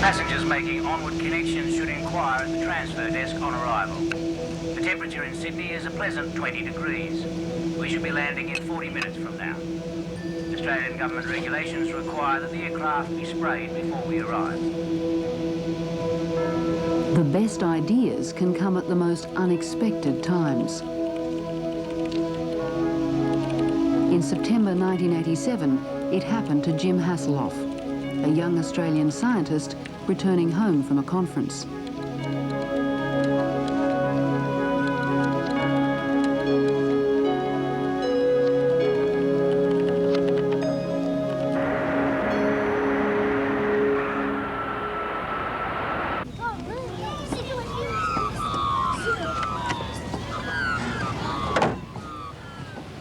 Passengers making onward connections should inquire at the transfer desk on arrival. The temperature in Sydney is a pleasant 20 degrees. We should be landing in 40 minutes from now. Australian government regulations require that the aircraft be sprayed before we arrive. The best ideas can come at the most unexpected times. In September 1987, it happened to Jim Haseloff, a young Australian scientist returning home from a conference.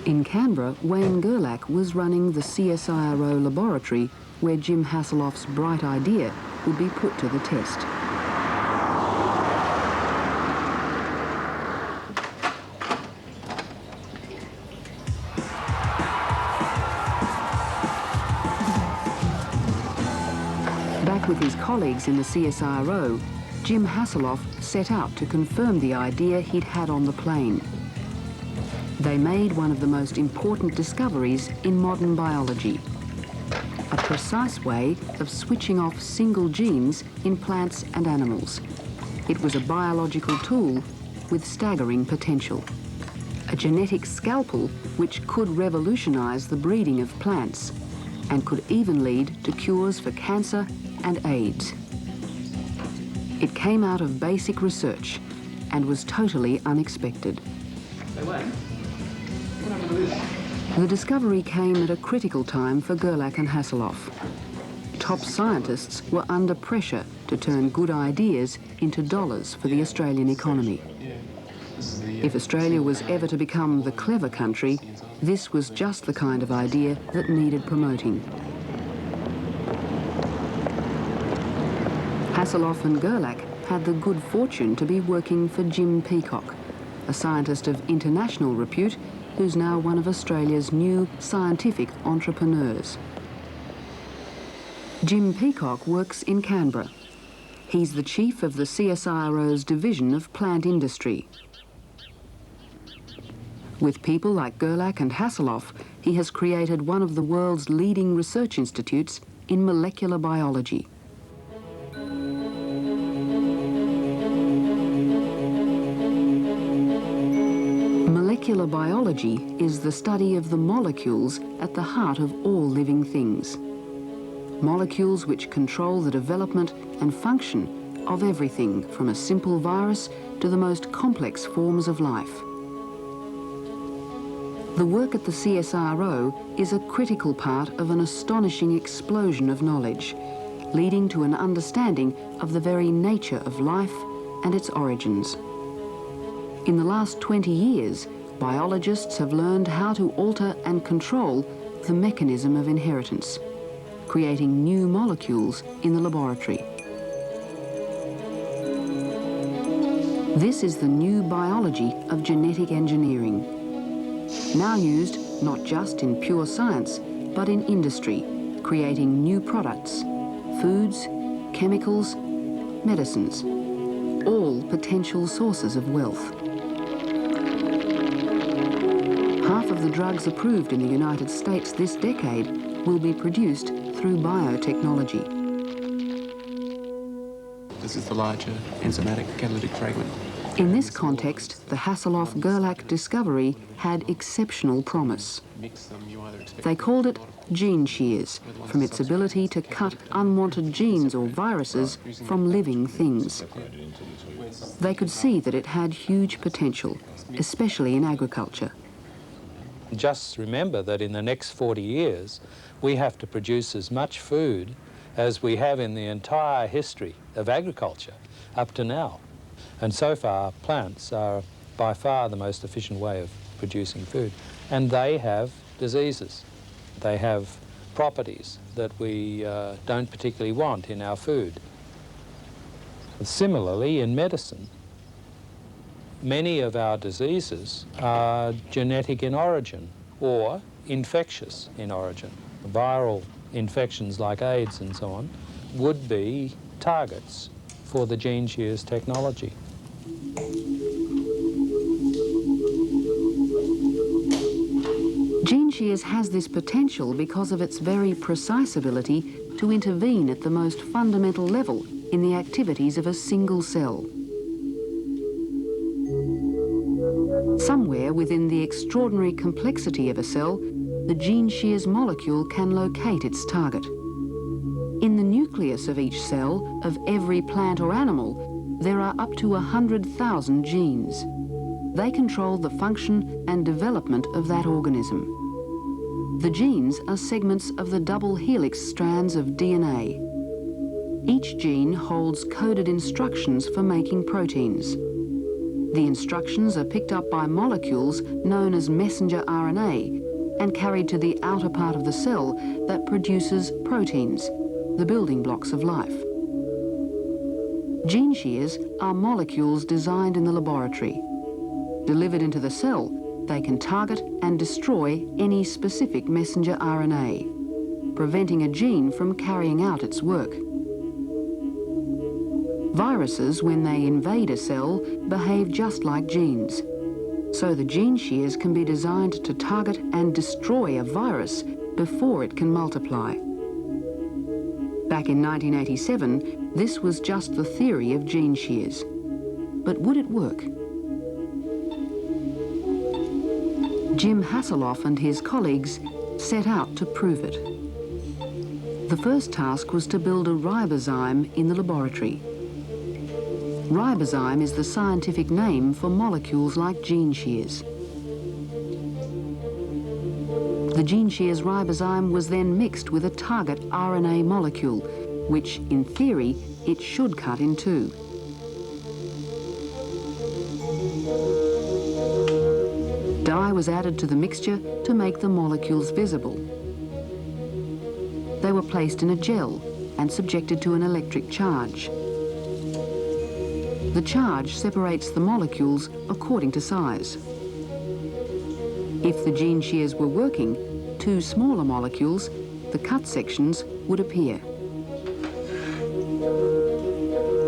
In Canberra, Wayne Gerlach was running the CSIRO laboratory where Jim Haseloff's bright idea would be put to the test. Back with his colleagues in the CSIRO, Jim Haseloff set out to confirm the idea he'd had on the plane. They made one of the most important discoveries in modern biology, a precise way of switching off single genes in plants and animals. It was a biological tool with staggering potential, a genetic scalpel which could revolutionise the breeding of plants and could even lead to cures for cancer and AIDS. It came out of basic research and was totally unexpected. The discovery came at a critical time for Gerlach and Haseloff. Top scientists were under pressure to turn good ideas into dollars for the Australian economy. If Australia was ever to become the clever country, this was just the kind of idea that needed promoting. Haseloff and Gerlach had the good fortune to be working for Jim Peacock, a scientist of international repute who's now one of Australia's new scientific entrepreneurs. Jim Peacock works in Canberra. He's the chief of the CSIRO's division of plant industry. With people like Gerlach and Haseloff, he has created one of the world's leading research institutes in molecular biology. Molecular biology is the study of the molecules at the heart of all living things. Molecules which control the development and function of everything from a simple virus to the most complex forms of life. The work at the CSIRO is a critical part of an astonishing explosion of knowledge, leading to an understanding of the very nature of life and its origins. In the last 20 years, biologists have learned how to alter and control the mechanism of inheritance, creating new molecules in the laboratory. This is the new biology of genetic engineering, now used not just in pure science, but in industry, creating new products, foods, chemicals, medicines, all potential sources of wealth. Half of the drugs approved in the United States this decade will be produced through biotechnology. This is the larger enzymatic catalytic fragment. In this context, the Haseloff-Gerlach discovery had exceptional promise. They called it gene shears, from its ability to cut unwanted genes or viruses from living things. They could see that it had huge potential, especially in agriculture. Just remember that in the next 40 years, we have to produce as much food as we have in the entire history of agriculture up to now. And so far, plants are by far the most efficient way of producing food. And they have diseases. They have properties that we don't particularly want in our food. Similarly, in medicine, many of our diseases are genetic in origin or infectious in origin. Viral infections like AIDS and so on would be targets for the gene shears technology. Gene shears has this potential because of its very precise ability to intervene at the most fundamental level in the activities of a single cell. Somewhere within the extraordinary complexity of a cell, the gene shears molecule can locate its target. In the nucleus of each cell of every plant or animal, there are up to 100,000 genes. They control the function and development of that organism. The genes are segments of the double helix strands of DNA. Each gene holds coded instructions for making proteins. The instructions are picked up by molecules known as messenger RNA and carried to the outer part of the cell that produces proteins, the building blocks of life. Gene shears are molecules designed in the laboratory. Delivered into the cell, they can target and destroy any specific messenger RNA, preventing a gene from carrying out its work. Viruses, when they invade a cell, behave just like genes. So the gene shears can be designed to target and destroy a virus before it can multiply. Back in 1987, this was just the theory of gene shears. But would it work? Jim Haseloff and his colleagues set out to prove it. The first task was to build a ribozyme in the laboratory. Ribozyme is the scientific name for molecules like gene shears. The gene shears ribozyme was then mixed with a target RNA molecule, which, in theory, it should cut in two. Dye was added to the mixture to make the molecules visible. They were placed in a gel and subjected to an electric charge. The charge separates the molecules according to size. If the gene shears were working, two smaller molecules, the cut sections, would appear.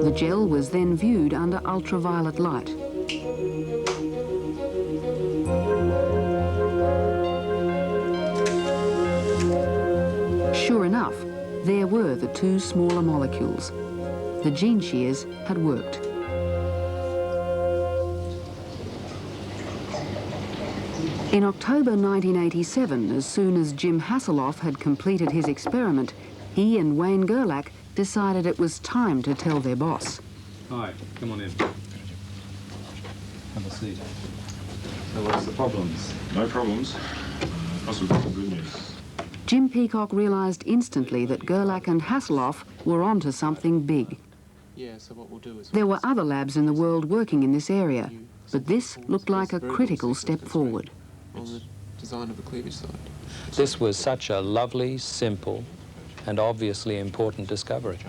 The gel was then viewed under ultraviolet light. Sure enough, there were the two smaller molecules. The gene shears had worked. In October 1987, as soon as Jim Haseloff had completed his experiment, he and Wayne Gerlach decided it was time to tell their boss. Hi, come on in. Have a seat. So what's the problems? No problems. Plus we've got some good news. Jim Peacock realised instantly that Gerlach and Haseloff were onto something big. Yeah, so what we'll do is... There were other labs in the world working in this area, but this looked like a critical step forward. On the design of the cleavage side. This was such a lovely, simple, and obviously important discovery.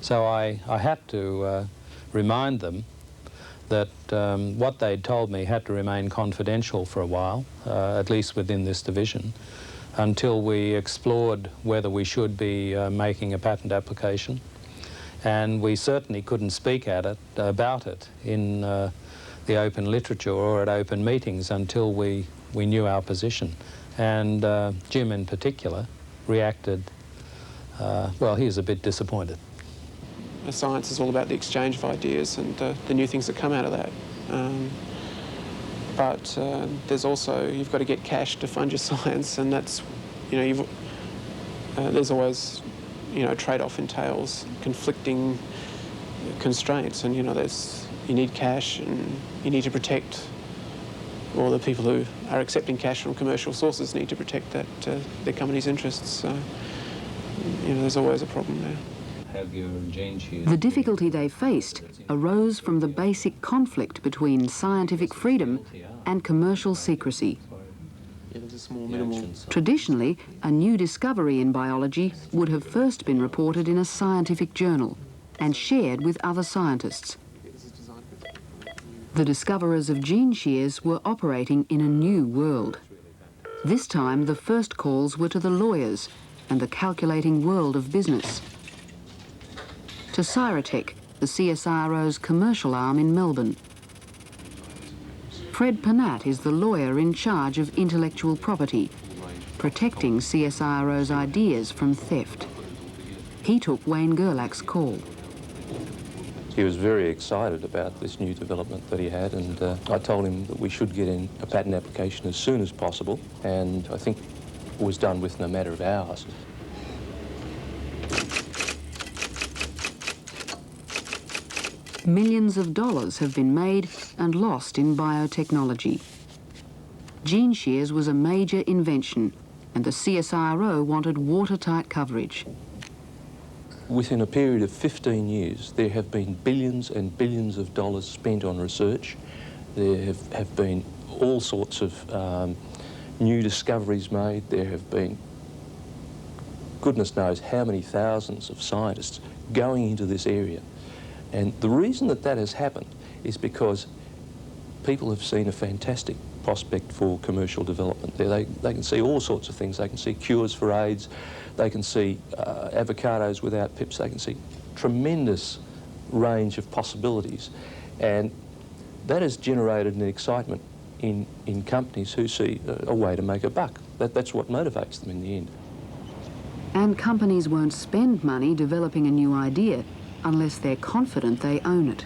So I had to remind them that what they'd told me had to remain confidential for a while, at least within this division, until we explored whether we should be making a patent application. And we certainly couldn't speak about it in the open literature or at open meetings until we knew our position. And Jim in particular reacted, well, he was a bit disappointed. Science is all about the exchange of ideas and the new things that come out of that. But there's also, you've got to get cash to fund your science, and that's, you know, there's always, you know, trade-off entails conflicting constraints, and, you know, you need cash and you need to protect, or the people who are accepting cash from commercial sources need to protect that, their company's interests. So, you know, there's always a problem there. The difficulty they faced arose from the basic conflict between scientific freedom and commercial secrecy. Yeah, there's a small minimal... Traditionally, a new discovery in biology would have first been reported in a scientific journal and shared with other scientists. The discoverers of gene shears were operating in a new world. This time, the first calls were to the lawyers and the calculating world of business. to CSIRO, the CSIRO's commercial arm in Melbourne. Fred Pernat is the lawyer in charge of intellectual property, protecting CSIRO's ideas from theft. He took Wayne Gerlach's call. He was very excited about this new development that he had, and I told him that we should get in a patent application as soon as possible, and I think it was done within a matter of hours. Millions of dollars have been made and lost in biotechnology. Gene Shears was a major invention, and the CSIRO wanted watertight coverage. Within a period of 15 years, there have been billions and billions of dollars spent on research. There have been all sorts of new discoveries made. There have been, goodness knows how many thousands of scientists going into this area. And the reason that that has happened is because people have seen a fantastic prospect for commercial development. They can see all sorts of things. They can see cures for AIDS. They can see avocados without pips. They can see tremendous range of possibilities. And that has generated an excitement in companies who see a way to make a buck. That's what motivates them in the end. And companies won't spend money developing a new idea unless they're confident they own it.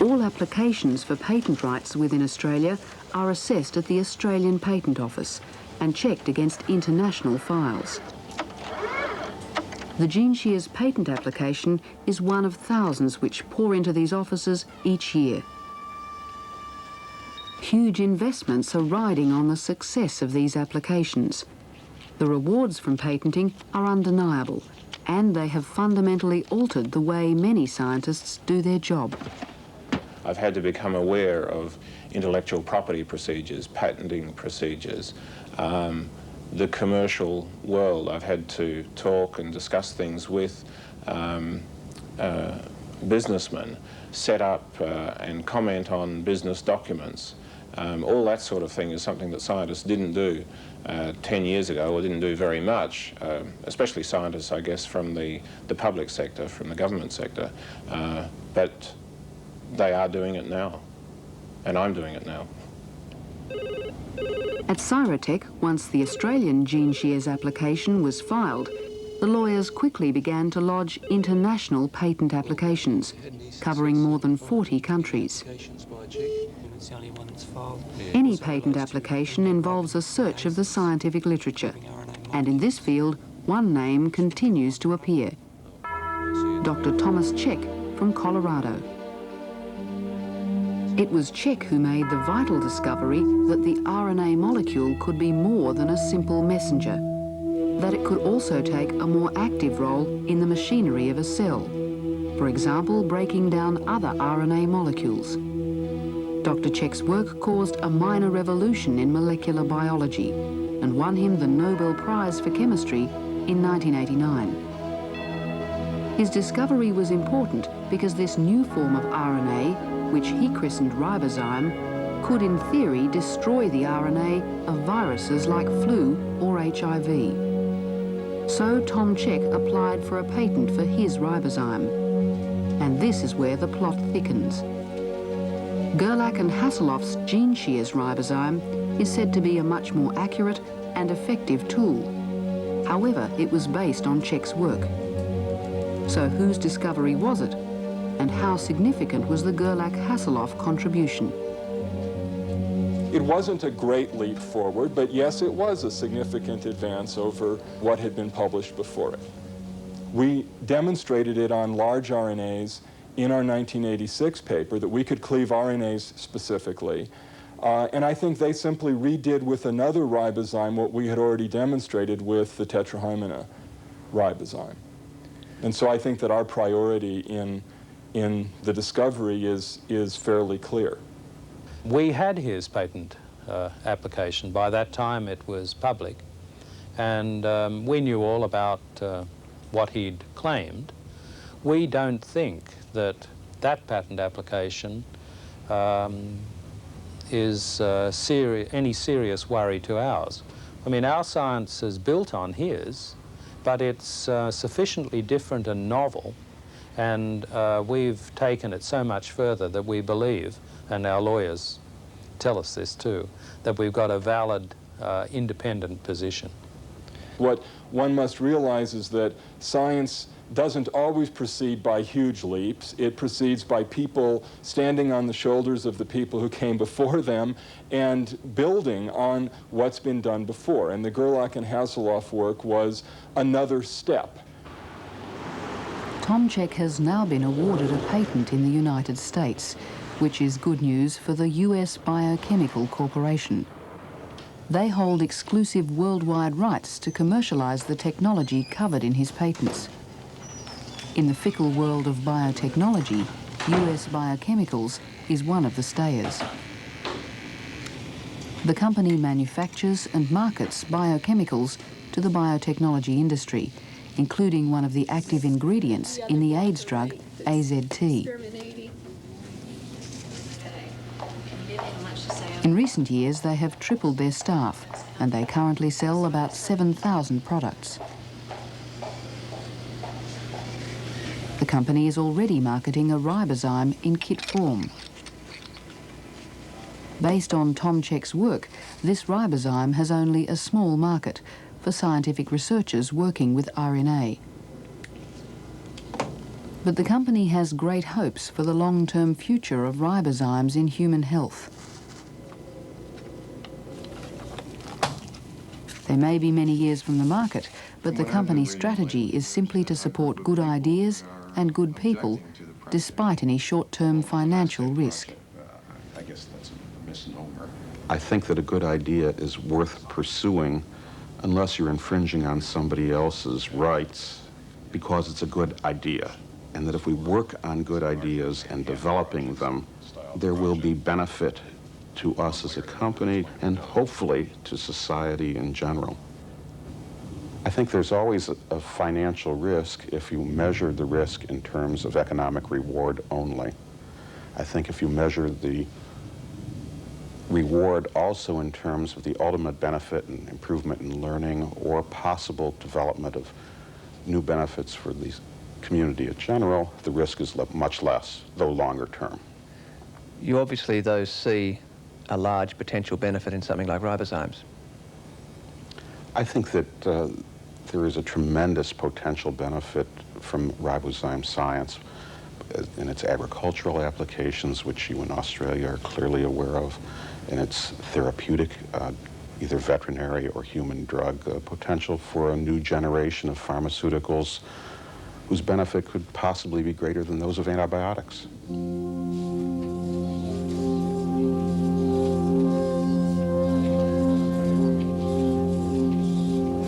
All applications for patent rights within Australia are assessed at the Australian Patent Office and checked against international files. The Gene Shears patent application is one of thousands which pour into these offices each year. Huge investments are riding on the success of these applications. The rewards from patenting are undeniable, and they have fundamentally altered the way many scientists do their job. I've had to become aware of intellectual property procedures, patenting procedures, the commercial world. I've had to talk and discuss things with businessmen, set up and comment on business documents. All that sort of thing is something that scientists didn't do 10 years ago, or didn't do very much, especially scientists, I guess, from the public sector, from the government sector. But they are doing it now, and I'm doing it now. At CSIRO, once the Australian Gene Shears application was filed, the lawyers quickly began to lodge international patent applications, covering more than 40 countries. Any patent application involves a search of the scientific literature, and in this field, one name continues to appear: Dr. Thomas Cech from Colorado. It was Cech who made the vital discovery that the RNA molecule could be more than a simple messenger, that it could also take a more active role in the machinery of a cell, for example, breaking down other RNA molecules. Dr. Cech's work caused a minor revolution in molecular biology and won him the Nobel Prize for Chemistry in 1989. His discovery was important because this new form of RNA, which he christened ribozyme, could in theory destroy the RNA of viruses like flu or HIV. So Tom Cech applied for a patent for his ribozyme. And this is where the plot thickens. Gerlach and Haseloff's Gene Shears ribozyme is said to be a much more accurate and effective tool. However, it was based on Cech's work. So whose discovery was it? And how significant was the Gerlach-Haseloff contribution? It wasn't a great leap forward, but yes, it was a significant advance over what had been published before it. We demonstrated it on large RNAs in our 1986 paper, that we could cleave RNAs specifically. And I think they simply redid with another ribozyme what we had already demonstrated with the tetrahymena ribozyme. And so I think that our priority in the discovery is fairly clear. We had his patent application. By that time it was public, and we knew all about what he'd claimed. We don't think that that patent application is any serious worry to ours. I mean, our science is built on his, but it's sufficiently different and novel, and we've taken it so much further that we believe, and our lawyers tell us this too, that we've got a valid, independent position. What one must realize is that science doesn't always proceed by huge leaps. It proceeds by people standing on the shoulders of the people who came before them and building on what's been done before. And the Gerlach and Haseloff work was another step. Tomczyk has now been awarded a patent in the United States, which is good news for the US Biochemical Corporation. They hold exclusive worldwide rights to commercialize the technology covered in his patents. In the fickle world of biotechnology, US Biochemicals is one of the stayers. The company manufactures and markets biochemicals to the biotechnology industry, including one of the active ingredients in the AIDS drug AZT. In recent years, they have tripled their staff, and they currently sell about 7,000 products. The company is already marketing a ribozyme in kit form. Based on Tomczyk's work, this ribozyme has only a small market for scientific researchers working with RNA. But the company has great hopes for the long-term future of ribozymes in human health. They may be many years from the market, but the company's strategy is simply to support good ideas and good people, despite any short-term financial risk. I guess that's a misnomer. I think that a good idea is worth pursuing unless you're infringing on somebody else's rights because it's a good idea. And that if we work on good ideas and developing them, there will be benefit to us as a company and hopefully to society in general. I think there's always a financial risk if you measure the risk in terms of economic reward only. I think if you measure the reward also in terms of the ultimate benefit and improvement in learning or possible development of new benefits for the community in general, the risk is much less, though longer term. You obviously, though, see a large potential benefit in something like ribozymes. I think that there is a tremendous potential benefit from ribozyme science in its agricultural applications, which you in Australia are clearly aware of, in its therapeutic, either veterinary or human drug potential for a new generation of pharmaceuticals whose benefit could possibly be greater than those of antibiotics.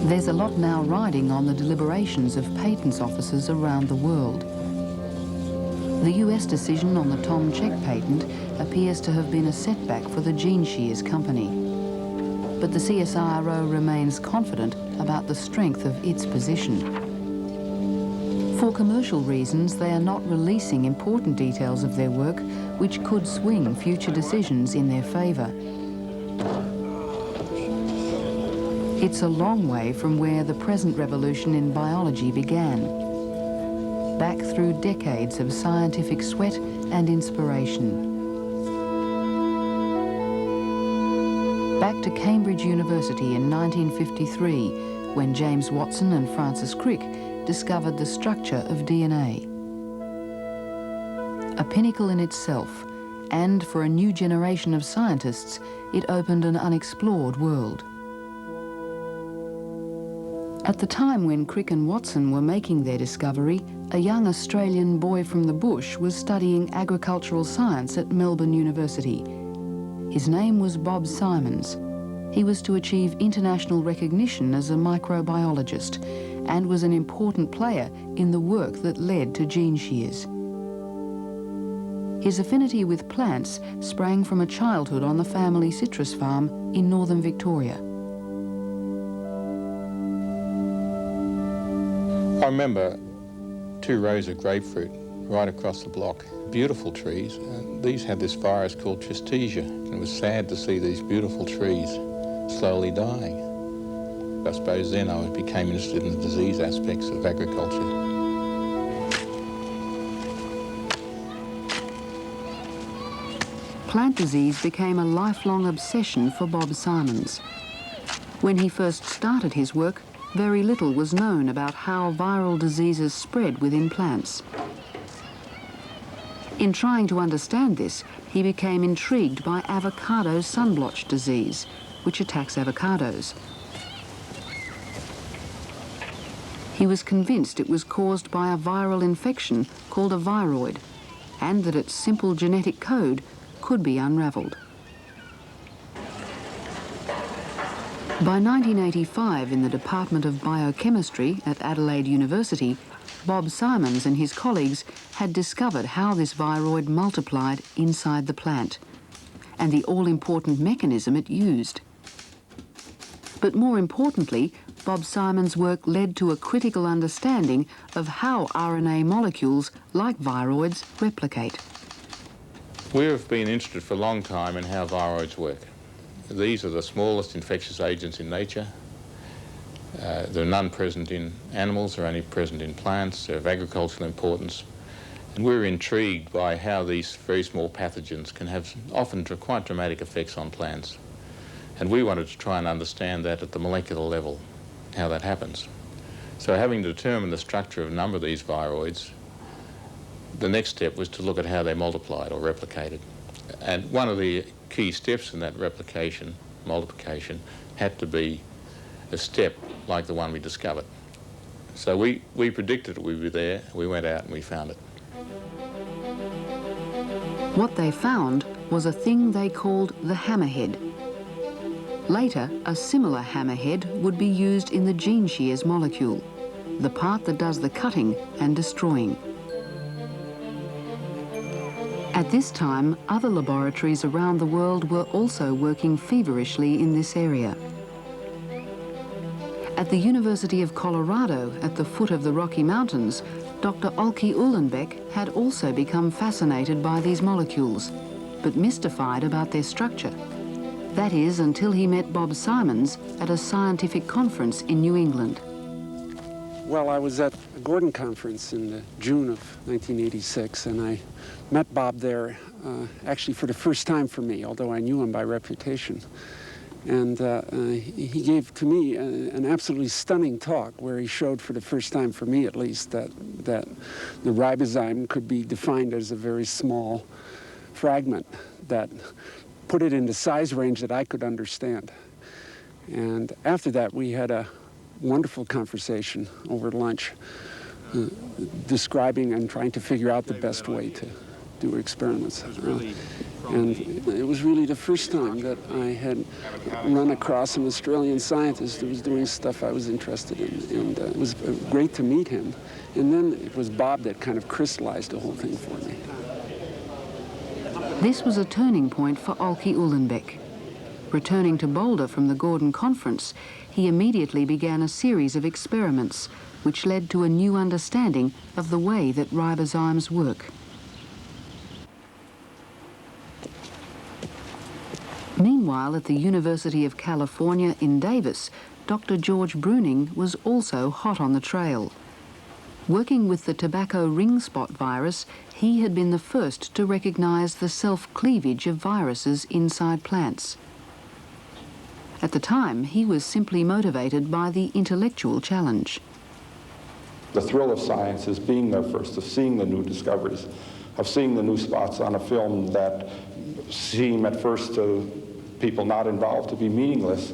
There's a lot now riding on the deliberations of patents offices around the world. The US decision on the Tomczyk patent appears to have been a setback for the Shears company. But the CSIRO remains confident about the strength of its position. For commercial reasons, they are not releasing important details of their work, which could swing future decisions in their favour. It's a long way from where the present revolution in biology began, back through decades of scientific sweat and inspiration. Back to Cambridge University in 1953, when James Watson and Francis Crick discovered the structure of DNA. A pinnacle in itself, and for a new generation of scientists, it opened an unexplored world. At the time when Crick and Watson were making their discovery, a young Australian boy from the bush was studying agricultural science at Melbourne University. His name was Bob Simons. He was to achieve international recognition as a microbiologist and was an important player in the work that led to gene shears. His affinity with plants sprang from a childhood on the family citrus farm in northern Victoria. I remember 2 rows of grapefruit right across the block. Beautiful trees. These had this virus called tristesia, and it was sad to see these beautiful trees slowly dying. I suppose then I became interested in the disease aspects of agriculture. Plant disease became a lifelong obsession for Bob Simons. When he first started his work, very little was known about how viral diseases spread within plants. In trying to understand this, he became intrigued by avocado sunblotch disease, which attacks avocados. He was convinced it was caused by a viral infection called a viroid, and that its simple genetic code could be unravelled. By 1985, in the Department of Biochemistry at Adelaide University, Bob Simons and his colleagues had discovered how this viroid multiplied inside the plant and the all-important mechanism it used. But more importantly, Bob Simons' work led to a critical understanding of how RNA molecules, like viroids, replicate. We have been interested for a long time in how viroids work. These are the smallest infectious agents in nature. There are none present in animals, they're only present in plants, they're of agricultural importance. And we're intrigued by how these very small pathogens can have often quite dramatic effects on plants. And we wanted to try and understand that at the molecular level, how that happens. So having determined the structure of a number of these viroids, the next step was to look at how they multiplied or replicated. And one of the key steps in that replication, multiplication, had to be a step like the one we discovered. So we predicted it would be there, we went out and we found it. What they found was a thing they called the hammerhead. Later, a similar hammerhead would be used in the gene Shears molecule, the part that does the cutting and destroying. At this time, other laboratories around the world were also working feverishly in this area. At the University of Colorado, at the foot of the Rocky Mountains, Dr. Alki Uhlenbeck had also become fascinated by these molecules, but mystified about their structure. That is, until he met Bob Simons at a scientific conference in New England. Well, I was at a Gordon conference in June of 1986, and I met Bob there, actually for the first time for me, although I knew him by reputation. And he gave to me an absolutely stunning talk where he showed for the first time, for me at least, that the ribozyme could be defined as a very small fragment that put it in the size range that I could understand. And after that, we had a wonderful conversation over lunch, describing and trying to figure out the best way to do experiments. And it was really the first time that I had run across an Australian scientist who was doing stuff I was interested in. And it was great to meet him. And then it was Bob that kind of crystallized the whole thing for me. This was a turning point for Alki Uhlenbeck. Returning to Boulder from the Gordon conference, he immediately began a series of experiments which led to a new understanding of the way that ribozymes work. Meanwhile, at the University of California in Davis, Dr. George Bruning was also hot on the trail. Working with the tobacco ring spot virus, he had been the first to recognize the self-cleavage of viruses inside plants. At the time, he was simply motivated by the intellectual challenge. The thrill of science is being there first, of seeing the new discoveries, of seeing the new spots on a film that seem at first to people not involved to be meaningless,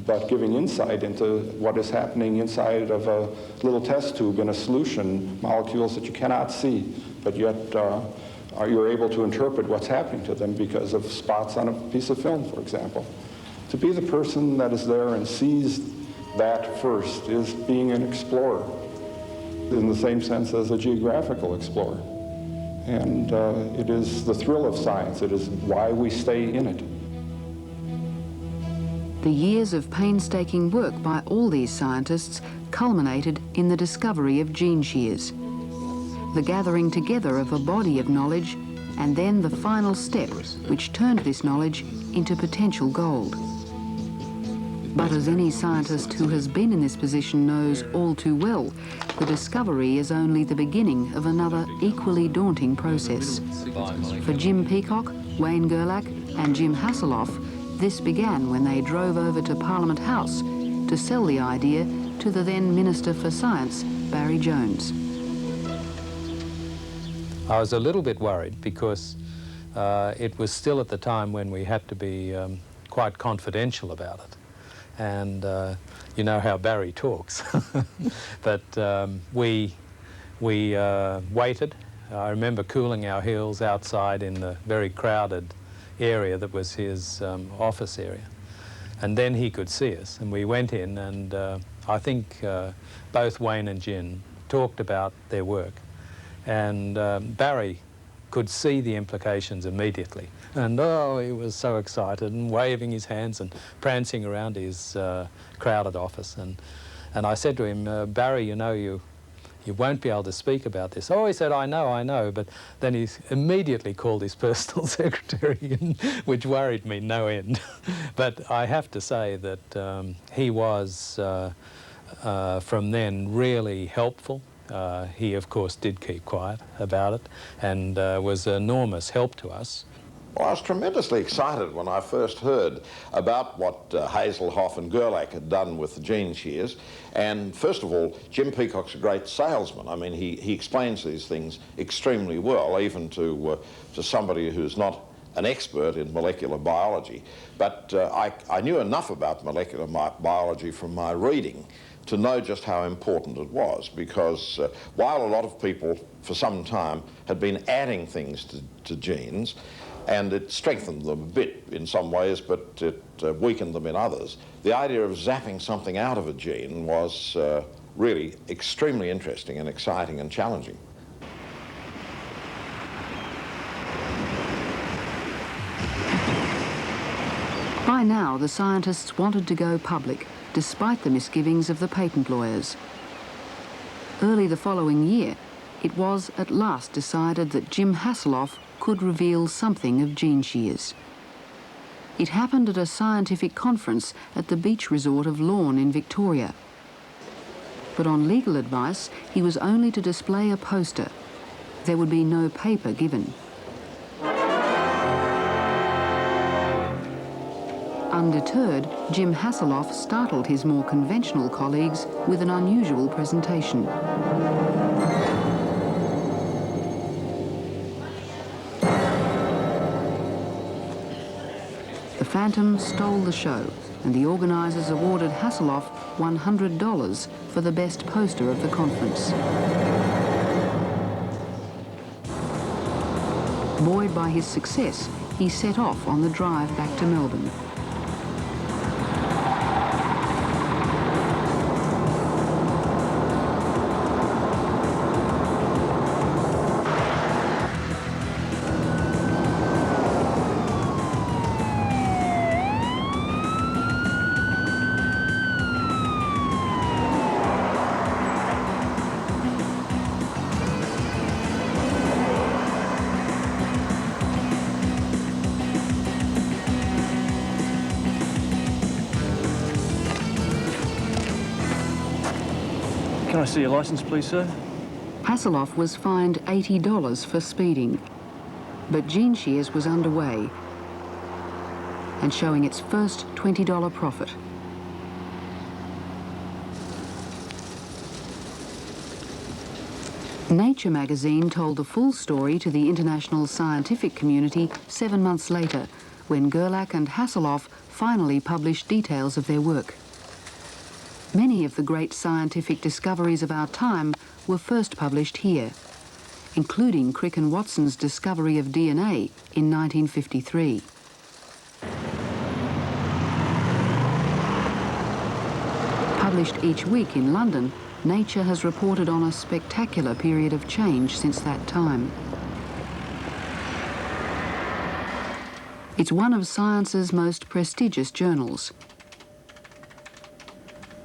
but giving insight into what is happening inside of a little test tube in a solution, molecules that you cannot see, but yet you're able to interpret what's happening to them because of spots on a piece of film, for example. To be the person that is there and sees that first is being an explorer, in the same sense as a geographical explorer. And it is the thrill of science. It is why we stay in it. The years of painstaking work by all these scientists culminated in the discovery of gene shears, the gathering together of a body of knowledge, and then the final step which turned this knowledge into potential gold. But as any scientist who has been in this position knows all too well, the discovery is only the beginning of another equally daunting process. For Jim Peacock, Wayne Gerlach and Jim Haseloff, this began when they drove over to Parliament House to sell the idea to the then Minister for Science, Barry Jones. I was a little bit worried because it was still at the time when we had to be quite confidential about it. And you know how Barry talks. But we waited. I remember cooling our heels outside in the very crowded area that was his office area. And then he could see us, and we went in, and I think both Wayne and Jim talked about their work. And Barry could see the implications immediately. And oh, he was so excited and waving his hands and prancing around his crowded office. And I said to him, Barry, you know, you won't be able to speak about this. Oh, he said, I know. But then he immediately called his personal secretary, which worried me no end. But I have to say that he was, from then, really helpful. He, of course, did keep quiet about it and was an enormous help to us. Well, I was tremendously excited when I first heard about what Haseloff and Gerlach had done with the gene shears. And first of all, Jim Peacock's a great salesman. I mean, he explains these things extremely well, even to somebody who's not an expert in molecular biology. But I knew enough about molecular biology from my reading to know just how important it was, because while a lot of people for some time had been adding things to genes, and it strengthened them a bit in some ways, but it weakened them in others, the idea of zapping something out of a gene was really extremely interesting and exciting and challenging. By now, the scientists wanted to go public, despite the misgivings of the patent lawyers. Early the following year, it was at last decided that Jim Haseloff could reveal something of gene shears. It happened at a scientific conference at the beach resort of Lorne in Victoria. But on legal advice, he was only to display a poster. There would be no paper given. Undeterred, Jim Haseloff startled his more conventional colleagues with an unusual presentation. The Phantom stole the show, and the organisers awarded Haseloff $100 for the best poster of the conference. Buoyed by his success, he set off on the drive back to Melbourne. Can I see your licence, please, sir? Haseloff was fined $80 for speeding, but Gene Shears was underway and showing its first $20 profit. Nature magazine told the full story to the international scientific community 7 months later, when Gerlach and Haseloff finally published details of their work. Many of the great scientific discoveries of our time were first published here, including Crick and Watson's discovery of DNA in 1953. Published each week in London, Nature has reported on a spectacular period of change since that time. It's one of science's most prestigious journals.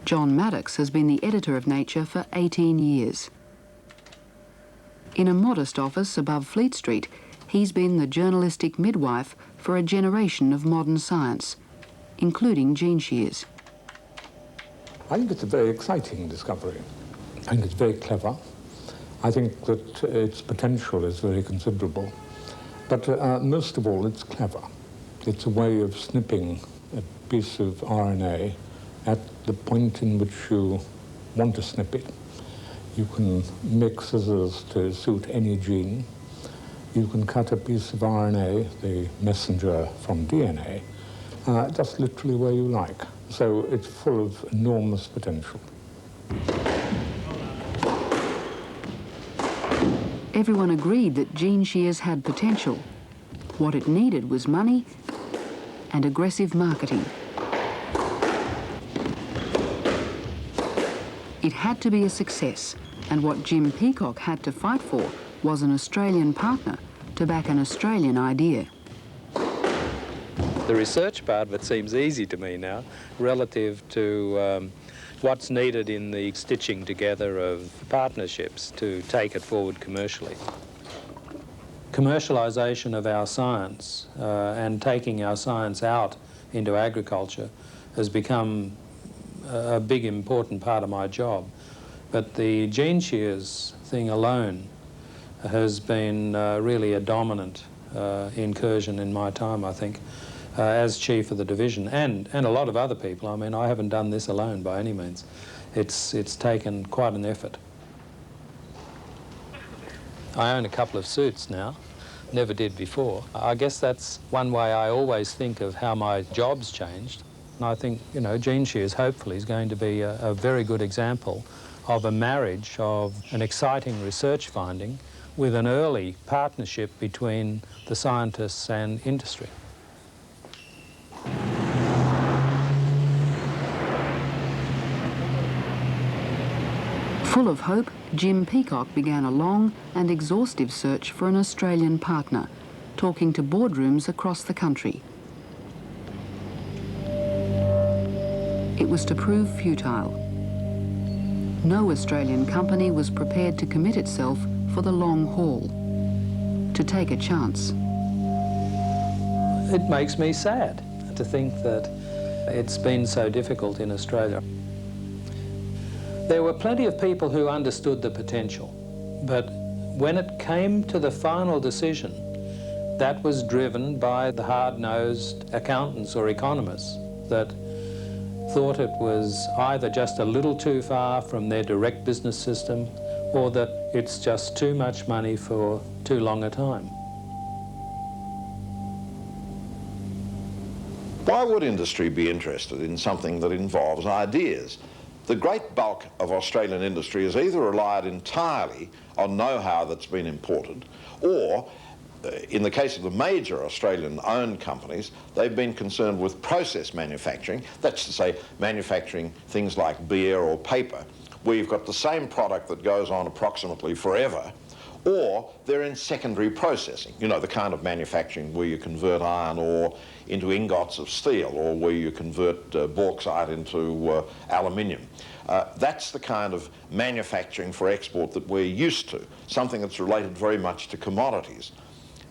John Maddox has been the editor of Nature for 18 years. In a modest office above Fleet Street, he's been the journalistic midwife for a generation of modern science, including gene shears. I think it's a very exciting discovery. I think it's very clever. I think that its potential is very considerable. But most of all, it's clever. It's a way of snipping a piece of RNA at the point in which you want to snip it. You can make scissors to suit any gene. You can cut a piece of RNA, the messenger from DNA, just literally where you like. So it's full of enormous potential. Everyone agreed that Gene Shears had potential. What it needed was money and aggressive marketing. It had to be a success, and what Jim Peacock had to fight for was an Australian partner to back an Australian idea. The research part of it seems easy to me now, relative to what's needed in the stitching together of partnerships to take it forward commercially. Commercialisation of our science and taking our science out into agriculture has become a big important part of my job. But the Gene Shears thing alone has been really a dominant incursion in my time, I think, as chief of the division, and a lot of other people. I mean, I haven't done this alone by any means. It's taken quite an effort. I own a couple of suits now, never did before. I guess that's one way I always think of how my job's changed. And I think, you know, Gene Shears hopefully is going to be a very good example of a marriage of an exciting research finding with an early partnership between the scientists and industry. Full of hope, Jim Peacock began a long and exhaustive search for an Australian partner, talking to boardrooms across the country. It was to prove futile. No Australian company was prepared to commit itself for the long haul, to take a chance. It makes me sad to think that it's been so difficult in Australia. There were plenty of people who understood the potential, but when it came to the final decision, that was driven by the hard-nosed accountants or economists that thought it was either just a little too far from their direct business system or that it's just too much money for too long a time. Why would industry be interested in something that involves ideas? The great bulk of Australian industry has either relied entirely on know-how that's been imported, or in the case of the major Australian-owned companies, they've been concerned with process manufacturing, that's to say manufacturing things like beer or paper, where you've got the same product that goes on approximately forever, or they're in secondary processing, you know, the kind of manufacturing where you convert iron ore into ingots of steel, or where you convert bauxite into aluminium. That's the kind of manufacturing for export that we're used to, something that's related very much to commodities.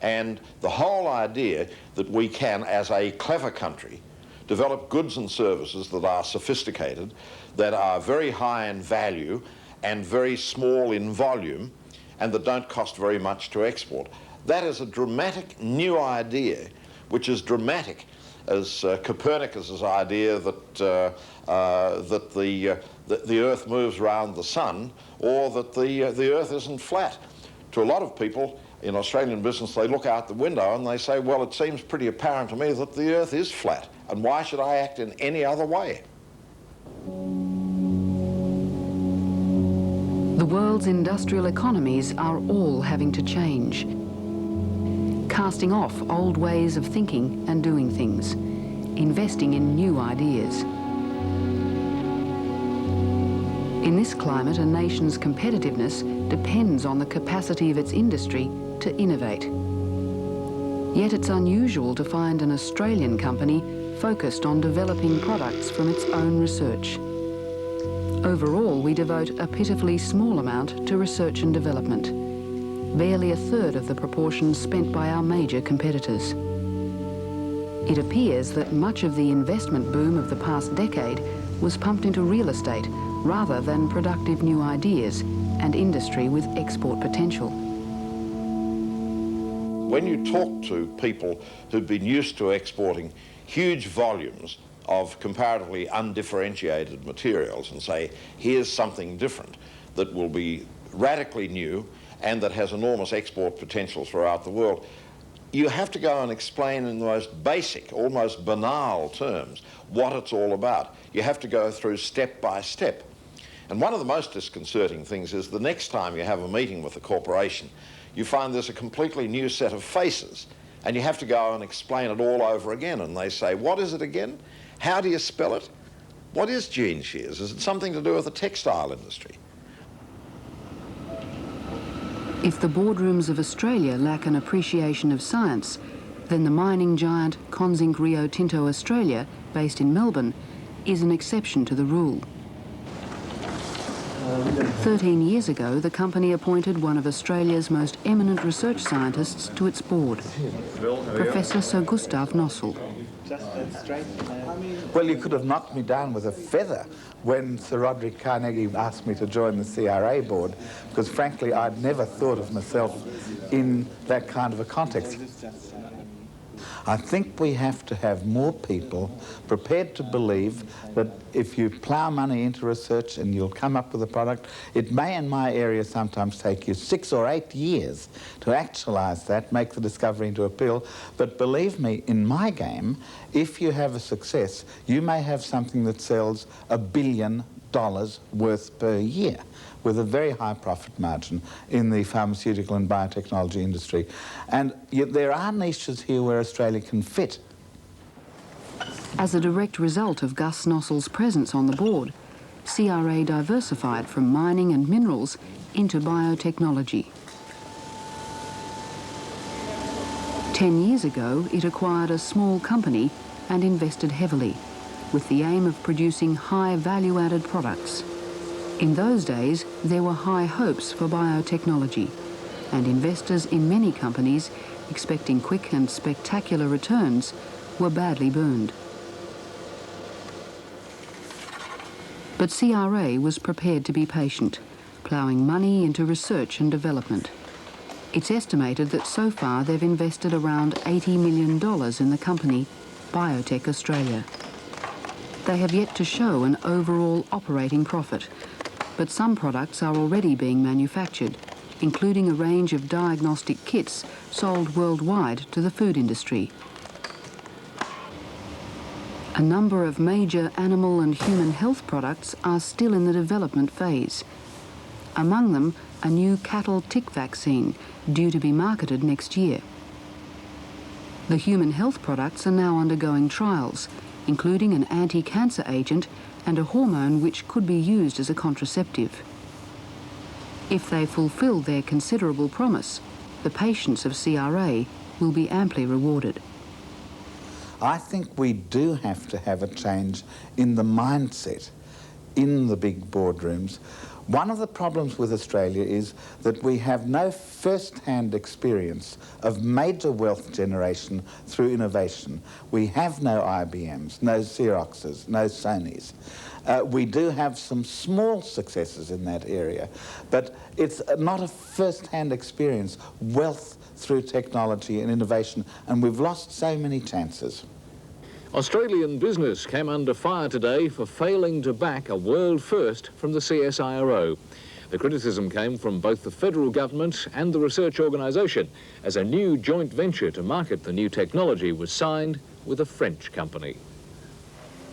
And the whole idea that we can, as a clever country, develop goods and services that are sophisticated, that are very high in value and very small in volume, and that don't cost very much to export. That is a dramatic new idea, which is dramatic as Copernicus's idea that the Earth moves around the sun, or that the Earth isn't flat. To a lot of people in Australian business, they look out the window and they say, well, it seems pretty apparent to me that the Earth is flat, and why should I act in any other way? The world's industrial economies are all having to change, casting off old ways of thinking and doing things, investing in new ideas. In this climate, a nation's competitiveness depends on the capacity of its industry to innovate. Yet it's unusual to find an Australian company focused on developing products from its own research. Overall, we devote a pitifully small amount to research and development, barely 1/3 of the proportion spent by our major competitors. It appears that much of the investment boom of the past decade was pumped into real estate rather than productive new ideas and industry with export potential. When you talk to people who've been used to exporting huge volumes of comparatively undifferentiated materials and say, here's something different that will be radically new and that has enormous export potential throughout the world, you have to go and explain in the most basic, almost banal terms what it's all about. You have to go through step by step. And one of the most disconcerting things is the next time you have a meeting with a corporation, you find there's a completely new set of faces, and you have to go and explain it all over again. And they say, what is it again? How do you spell it? What is Gene Shears? Is it something to do with the textile industry? If the boardrooms of Australia lack an appreciation of science, then the mining giant Conzinc Rio Tinto Australia, based in Melbourne, is an exception to the rule. 13 years ago, the company appointed one of Australia's most eminent research scientists to its board, Professor Sir Gustav Nossel. Well, you could have knocked me down with a feather when Sir Roderick Carnegie asked me to join the CRA board, because frankly I'd never thought of myself in that kind of a context. I think we have to have more people prepared to believe that if you plough money into research and you'll come up with a product, it may in my area sometimes take you 6 or 8 years to actualise that, make the discovery into a pill. But believe me, in my game, if you have a success, you may have something that sells $1 billion worth per year, with a very high profit margin in the pharmaceutical and biotechnology industry. And yet there are niches here where Australia can fit. As a direct result of Gus Nossel's presence on the board, CRA diversified from mining and minerals into biotechnology. 10 years ago, it acquired a small company and invested heavily, with the aim of producing high value-added products. In those days, there were high hopes for biotechnology, and investors in many companies, expecting quick and spectacular returns, were badly burned. But CRA was prepared to be patient, ploughing money into research and development. It's estimated that so far they've invested around $80 million in the company, Biotech Australia. They have yet to show an overall operating profit, but some products are already being manufactured, including a range of diagnostic kits sold worldwide to the food industry. A number of major animal and human health products are still in the development phase. Among them, a new cattle tick vaccine, due to be marketed next year. The human health products are now undergoing trials, including an anti-cancer agent and a hormone which could be used as a contraceptive. If they fulfill their considerable promise, the patients of CRA will be amply rewarded. I think we do have to have a change in the mindset in the big boardrooms. One of the problems with Australia is that we have no first-hand experience of major wealth generation through innovation. We have no IBMs, no Xeroxes, no Sonys. We do have some small successes in that area, but it's not a first-hand experience, wealth through technology and innovation, and we've lost so many chances. Australian business came under fire today for failing to back a world first from the CSIRO. The criticism came from both the federal government and the research organisation as a new joint venture to market the new technology was signed with a French company.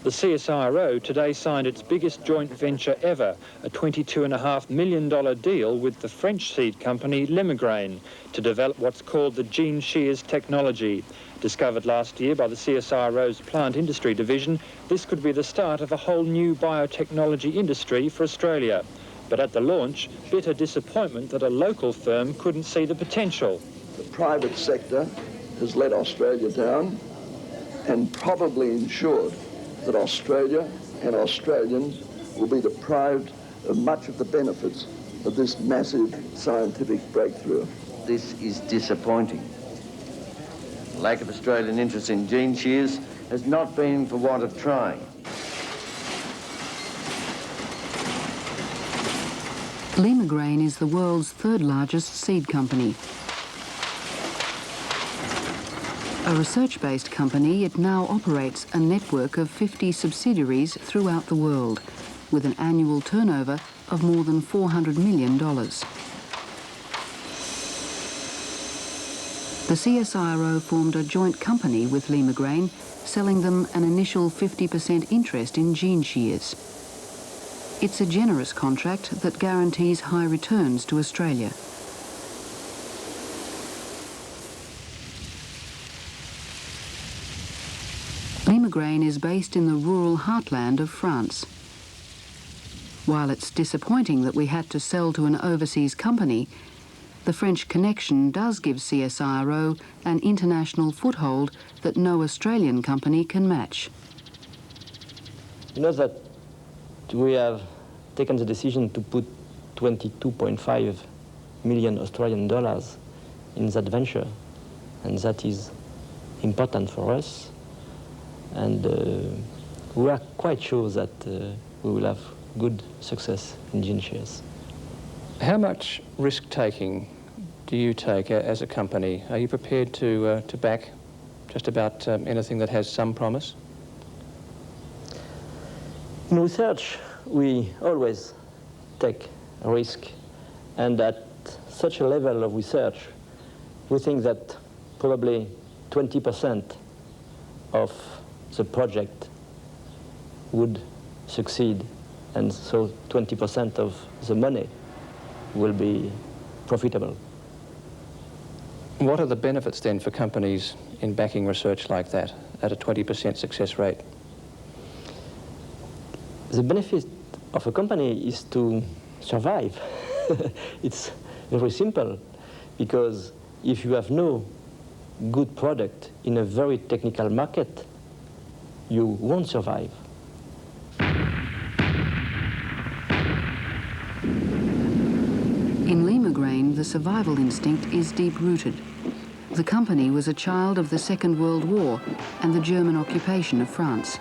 The CSIRO today signed its biggest joint venture ever, a $22.5 million deal with the French seed company Lemigraine to develop what's called the Gene Shears technology. Discovered last year by the CSIRO's plant industry division, this could be the start of a whole new biotechnology industry for Australia. But at the launch, bitter disappointment that a local firm couldn't see the potential. The private sector has let Australia down and probably ensured that Australia and Australians will be deprived of much of the benefits of this massive scientific breakthrough. This is disappointing. Lack of Australian interest in Gene Shears has not been for want of trying. Limagrain is the world's third largest seed company. A research-based company, it now operates a network of 50 subsidiaries throughout the world, with an annual turnover of more than $400 million. The CSIRO formed a joint company with Limagrain, selling them an initial 50% interest in gene shears. It's a generous contract that guarantees high returns to Australia. Limagrain is based in the rural heartland of France. While it's disappointing that we had to sell to an overseas company, the French connection does give CSIRO an international foothold that no Australian company can match. You know that we have taken the decision to put 22.5 million Australian dollars in that venture, and that is important for us. And we are quite sure that we will have good success in gene shears. How much risk-taking do you take as a company? Are you prepared to back just about anything that has some promise? In research, we always take a risk, and at such a level of research, we think that probably 20% of the project would succeed, and so 20% of the money will be profitable. What are the benefits then for companies in backing research like that at a 20% success rate? The benefit of a company is to survive. It's very simple, because if you have no good product in a very technical market, you won't survive. In Limagrain, the survival instinct is deep-rooted. The company was a child of the Second World War and the German occupation of France.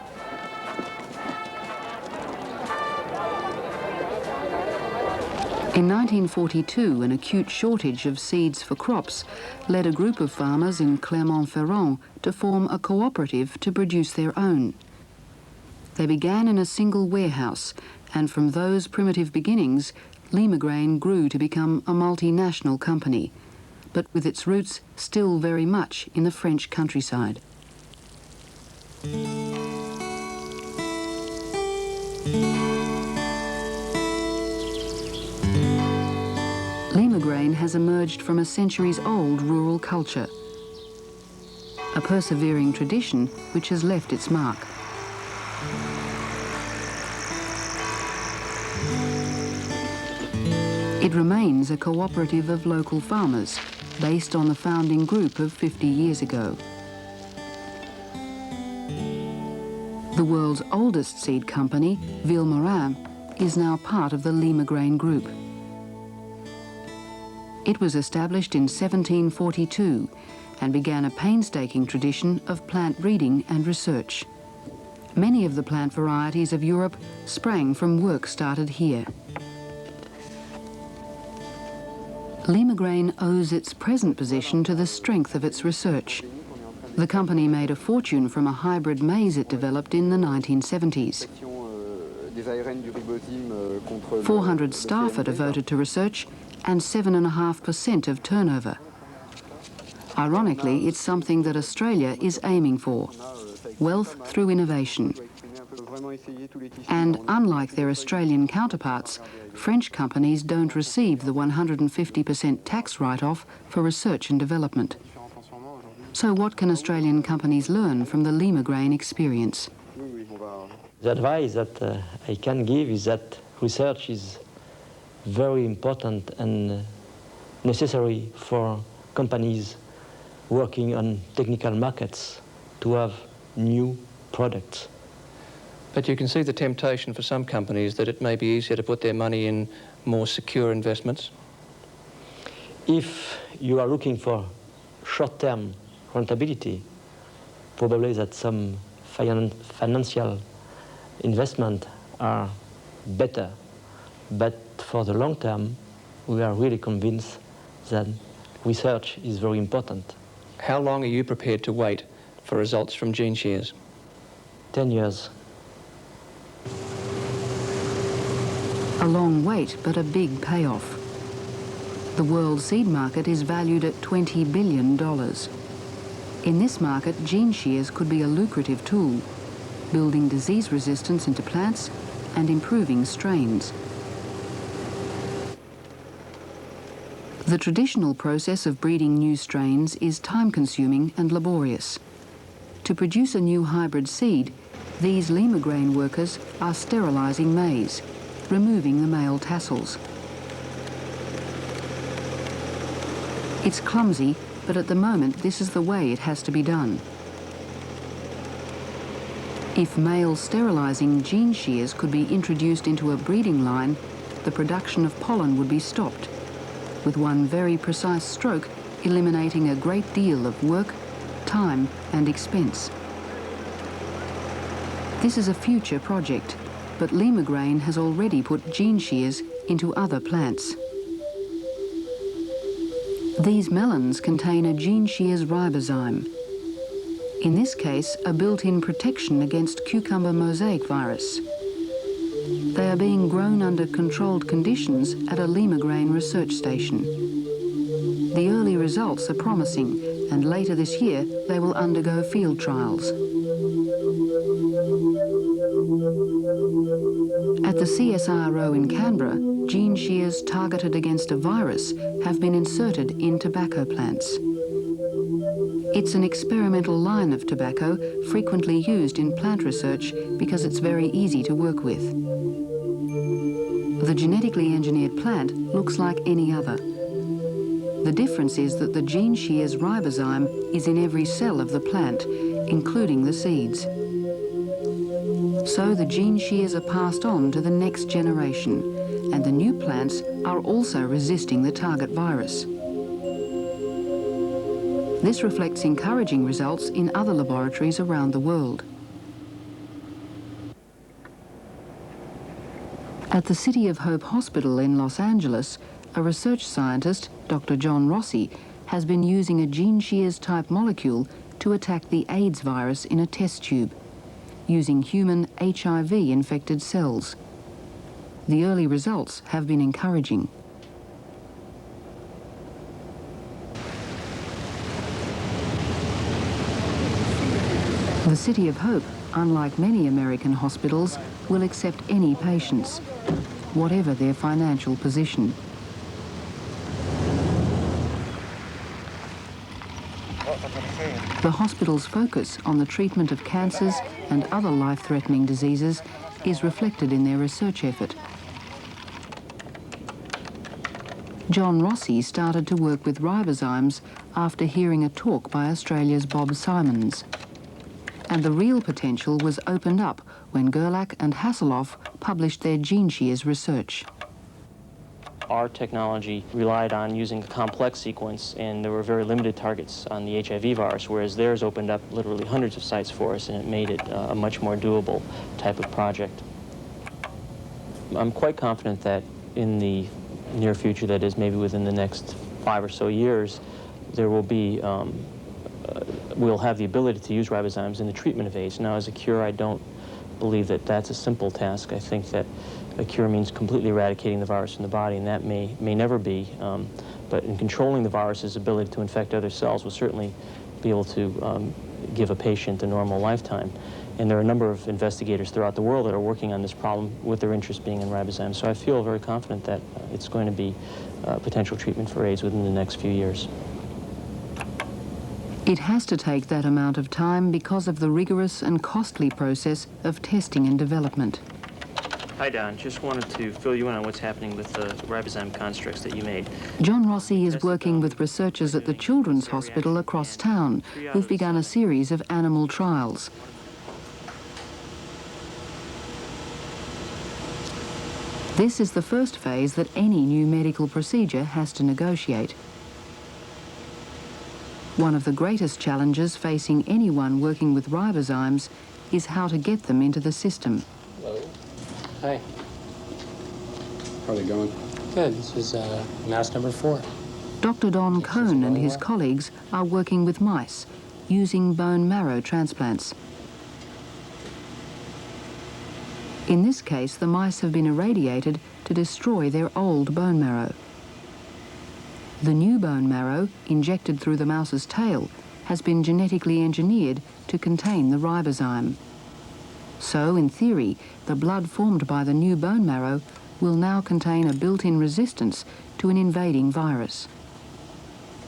In 1942, an acute shortage of seeds for crops led a group of farmers in Clermont-Ferrand to form a cooperative to produce their own. They began in a single warehouse, and from those primitive beginnings, Limagrain grew to become a multinational company, but with its roots still very much in the French countryside. Limagrain has emerged from a centuries-old rural culture, a persevering tradition which has left its mark. It remains a cooperative of local farmers, based on the founding group of 50 years ago. The world's oldest seed company, Villemorin, is now part of the Limagrain Group. It was established in 1742 and began a painstaking tradition of plant breeding and research. Many of the plant varieties of Europe sprang from work started here. Limagrain owes its present position to the strength of its research. The company made a fortune from a hybrid maize it developed in the 1970s. 400 staff are devoted to research and 7.5% of turnover. Ironically, it's something that Australia is aiming for: wealth through innovation. And unlike their Australian counterparts, French companies don't receive the 150% tax write-off for research and development. So what can Australian companies learn from the Limagrain experience? The advice that I can give is that research is very important and necessary for companies working on technical markets to have new products. But you can see the temptation for some companies that it may be easier to put their money in more secure investments. If you are looking for short-term rentability, probably that some financial investment are better. But for the long term, we are really convinced that research is very important. How long are you prepared to wait for results from gene shears? 10 years. A long wait, but a big payoff. The world seed market is valued at $20 billion. In this market, gene shears could be a lucrative tool, building disease resistance into plants and improving strains. The traditional process of breeding new strains is time-consuming and laborious. To produce a new hybrid seed, these lima grain workers are sterilising maize, removing the male tassels. It's clumsy, but at the moment this is the way it has to be done. If male sterilising gene shears could be introduced into a breeding line, the production of pollen would be stopped, with one very precise stroke eliminating a great deal of work, time and expense. This is a future project, but lima grain has already put gene shears into other plants. These melons contain a gene shears ribozyme. In this case, a built-in protection against cucumber mosaic virus. They are being grown under controlled conditions at a lima grain research station. The early results are promising, and later this year they will undergo field trials. At the CSIRO in Canberra, gene shears targeted against a virus have been inserted in tobacco plants. It's an experimental line of tobacco frequently used in plant research because it's very easy to work with. The genetically engineered plant looks like any other. The difference is that the gene shears ribozyme is in every cell of the plant, including the seeds. So the gene shears are passed on to the next generation, and the new plants are also resisting the target virus. This reflects encouraging results in other laboratories around the world. At the City of Hope Hospital in Los Angeles, a research scientist, Dr. John Rossi, has been using a gene shears type molecule to attack the AIDS virus in a test tube, using human HIV-infected cells. The early results have been encouraging. The City of Hope, unlike many American hospitals, will accept any patients, whatever their financial position. The hospital's focus on the treatment of cancers and other life-threatening diseases is reflected in their research effort. John Rossi started to work with ribozymes after hearing a talk by Australia's Bob Simons. And the real potential was opened up when Gerlach and Haseloff published their gene shears research. Our technology relied on using a complex sequence, and there were very limited targets on the HIV virus, whereas theirs opened up literally hundreds of sites for us, and it made it a much more doable type of project. I'm quite confident that in the near future, that is maybe within the next 5 or so years, there will be we'll have the ability to use ribozymes in the treatment of AIDS. Now, as a cure, I don't believe that that's a simple task. I think that a cure means completely eradicating the virus from the body, and that may never be. But in controlling the virus's ability to infect other cells, we'll certainly be able to give a patient a normal lifetime. And there are a number of investigators throughout the world that are working on this problem, with their interest being in ribozymes. So I feel very confident that it's going to be a potential treatment for AIDS within the next few years. It has to take that amount of time because of the rigorous and costly process of testing and development. Hi, Don. Just wanted to fill you in on what's happening with the ribozyme constructs that you made. John Rossi is working with researchers at the Children's Hospital across town who've begun a series of animal trials. This is the first phase that any new medical procedure has to negotiate. One of the greatest challenges facing anyone working with ribozymes is how to get them into the system. Hello. Hi. How are they going? Good. This is mouse number 4. Dr. Don Cohn and his colleagues are working with mice using bone marrow transplants. In this case, the mice have been irradiated to destroy their old bone marrow. The new bone marrow, injected through the mouse's tail, has been genetically engineered to contain the ribozyme. So, in theory, the blood formed by the new bone marrow will now contain a built-in resistance to an invading virus.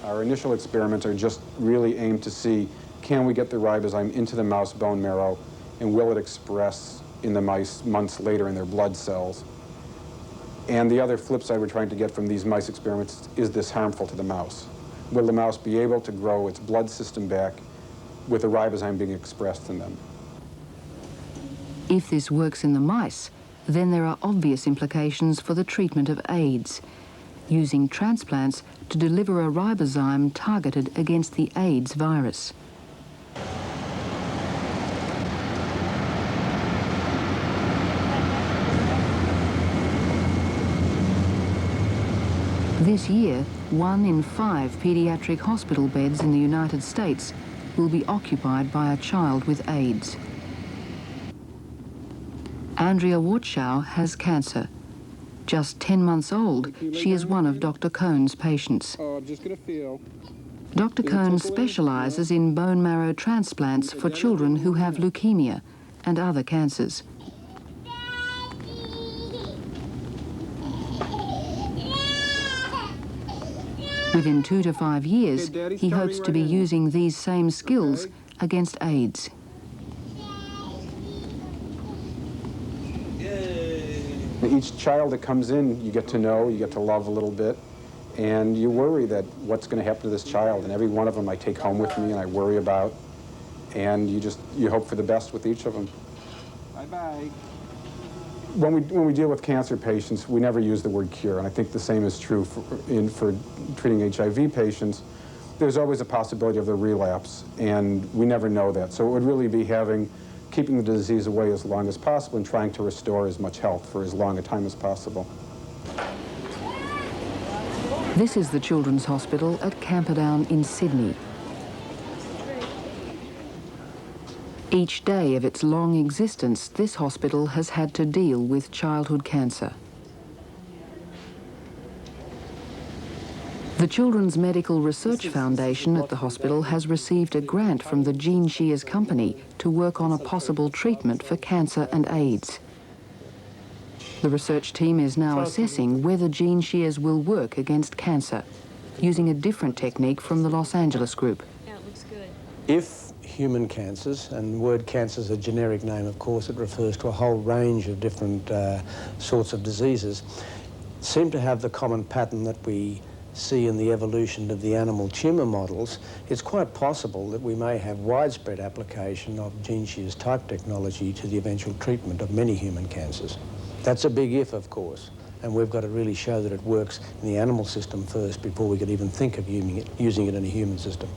Our initial experiments are just really aimed to see, can we get the ribozyme into the mouse bone marrow, and will it express in the mice months later in their blood cells? And the other flip side we're trying to get from these mice experiments, is this harmful to the mouse? Will the mouse be able to grow its blood system back with the ribozyme being expressed in them? If this works in the mice, then there are obvious implications for the treatment of AIDS, using transplants to deliver a ribozyme targeted against the AIDS virus. This year, 1 in 5 pediatric hospital beds in the United States will be occupied by a child with AIDS. Andrea Wartschow has cancer. Just 10 months old, she is one of Dr. Cohn's patients. Dr. Cohn specialises in bone marrow transplants for children who have leukemia and other cancers. Within 2 to 5 years, he hopes to be using these same skills against AIDS. Each child that comes in, you get to know, you get to love a little bit, and you worry that what's going to happen to this child, and every one of them I take home with me and I worry about, and you hope for the best with each of them. Bye-bye. When we deal with cancer patients, we never use the word cure, and I think the same is true for treating HIV patients. There's always a possibility of the relapse, and we never know that. So it would really be keeping the disease away as long as possible and trying to restore as much health for as long a time as possible. This is the Children's Hospital at Camperdown in Sydney. Each day of its long existence, this hospital has had to deal with childhood cancer. The Children's Medical Research Foundation at the hospital has received a grant from the Gene Shears company to work on a possible treatment for cancer and AIDS. The research team is now assessing whether Gene Shears will work against cancer, using a different technique from the Los Angeles group. Yeah, it looks good. If human cancers, and the word cancer is a generic name, of course, it refers to a whole range of different sorts of diseases, seem to have the common pattern that we see in the evolution of the animal tumour models, it's quite possible that we may have widespread application of Gene Shears type technology to the eventual treatment of many human cancers. That's a big if, of course, and we've got to really show that it works in the animal system first before we could even think of using it in a human system.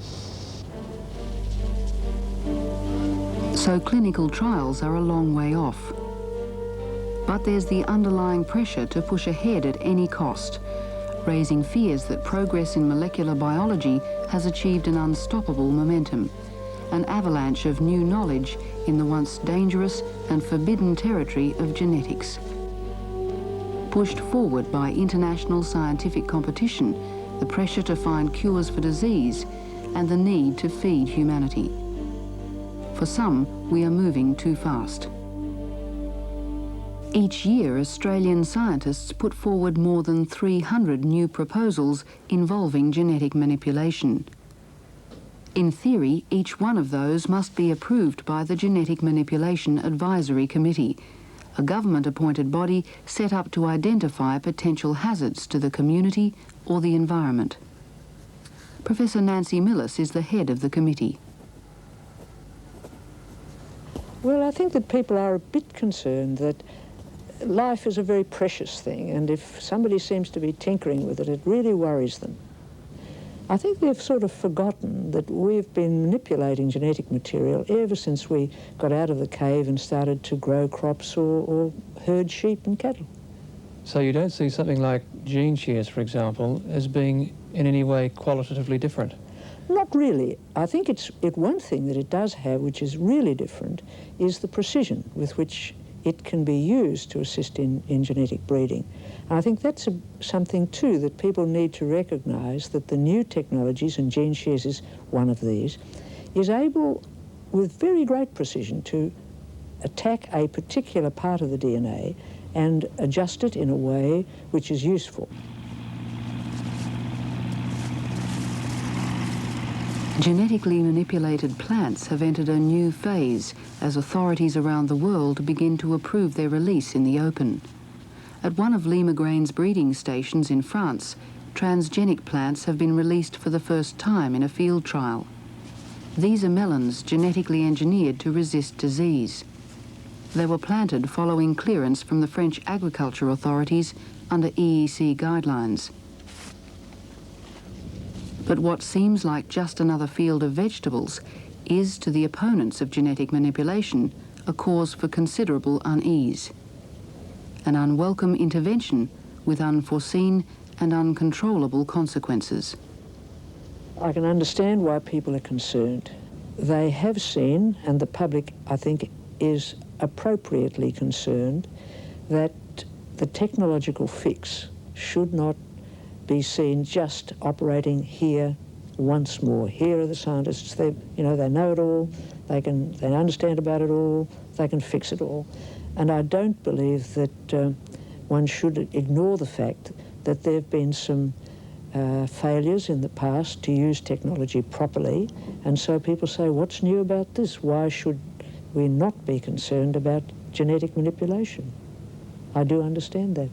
So clinical trials are a long way off. But there's the underlying pressure to push ahead at any cost, raising fears that progress in molecular biology has achieved an unstoppable momentum, an avalanche of new knowledge in the once dangerous and forbidden territory of genetics. Pushed forward by international scientific competition, the pressure to find cures for disease, and the need to feed humanity. For some, we are moving too fast. Each year, Australian scientists put forward more than 300 new proposals involving genetic manipulation. In theory, each one of those must be approved by the Genetic Manipulation Advisory Committee, a government-appointed body set up to identify potential hazards to the community or the environment. Professor Nancy Millis is the head of the committee. Well, I think that people are a bit concerned that life is a very precious thing, and if somebody seems to be tinkering with it, it really worries them. I think they've sort of forgotten that we've been manipulating genetic material ever since we got out of the cave and started to grow crops or herd sheep and cattle. So you don't see something like gene shears, for example, as being in any way qualitatively different? Not really. I think one thing that it does have, which is really different, is the precision with which it can be used to assist in genetic breeding. And I think that's something too that people need to recognise, that the new technologies, and gene shears is one of these, is able with very great precision to attack a particular part of the DNA and adjust it in a way which is useful. Genetically manipulated plants have entered a new phase as authorities around the world begin to approve their release in the open. At one of Limagrain's breeding stations in France, transgenic plants have been released for the first time in a field trial. These are melons genetically engineered to resist disease. They were planted following clearance from the French agriculture authorities under EEC guidelines. But what seems like just another field of vegetables is, to the opponents of genetic manipulation, a cause for considerable unease. An unwelcome intervention with unforeseen and uncontrollable consequences. I can understand why people are concerned. They have seen, and the public, I think, is appropriately concerned, that the technological fix should not be seen just operating here once more. Here are the scientists, they know it all, they understand about it all, they can fix it all. And I don't believe that one should ignore the fact that there have been some failures in the past to use technology properly, and so people say, what's new about this? Why should we not be concerned about genetic manipulation? I do understand that.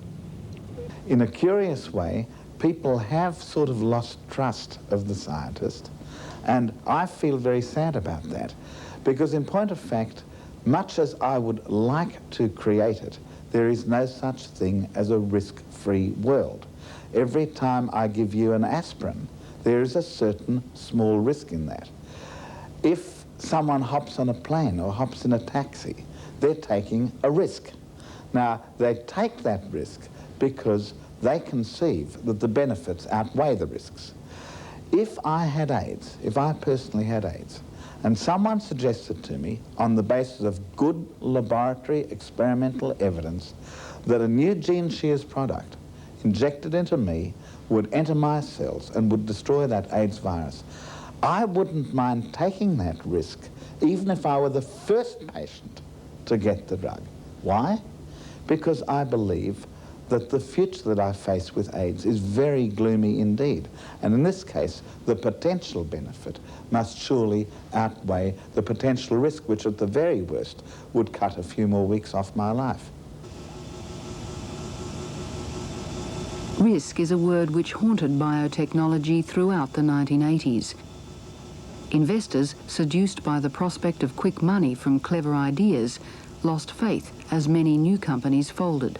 In a curious way, people have sort of lost trust of the scientist, and I feel very sad about that, because in point of fact, much as I would like to create it, there is no such thing as a risk-free world. Every time I give you an aspirin, there is a certain small risk in that. If someone hops on a plane or hops in a taxi, they're taking a risk. Now, they take that risk because they conceive that the benefits outweigh the risks. If I had AIDS, if I personally had AIDS, and someone suggested to me, on the basis of good laboratory experimental evidence, that a new gene shears product injected into me would enter my cells and would destroy that AIDS virus, I wouldn't mind taking that risk, even if I were the first patient to get the drug. Why? Because I believe that the future that I face with AIDS is very gloomy indeed. And in this case, the potential benefit must surely outweigh the potential risk, which at the very worst would cut a few more weeks off my life. Risk is a word which haunted biotechnology throughout the 1980s. Investors, seduced by the prospect of quick money from clever ideas, lost faith as many new companies folded.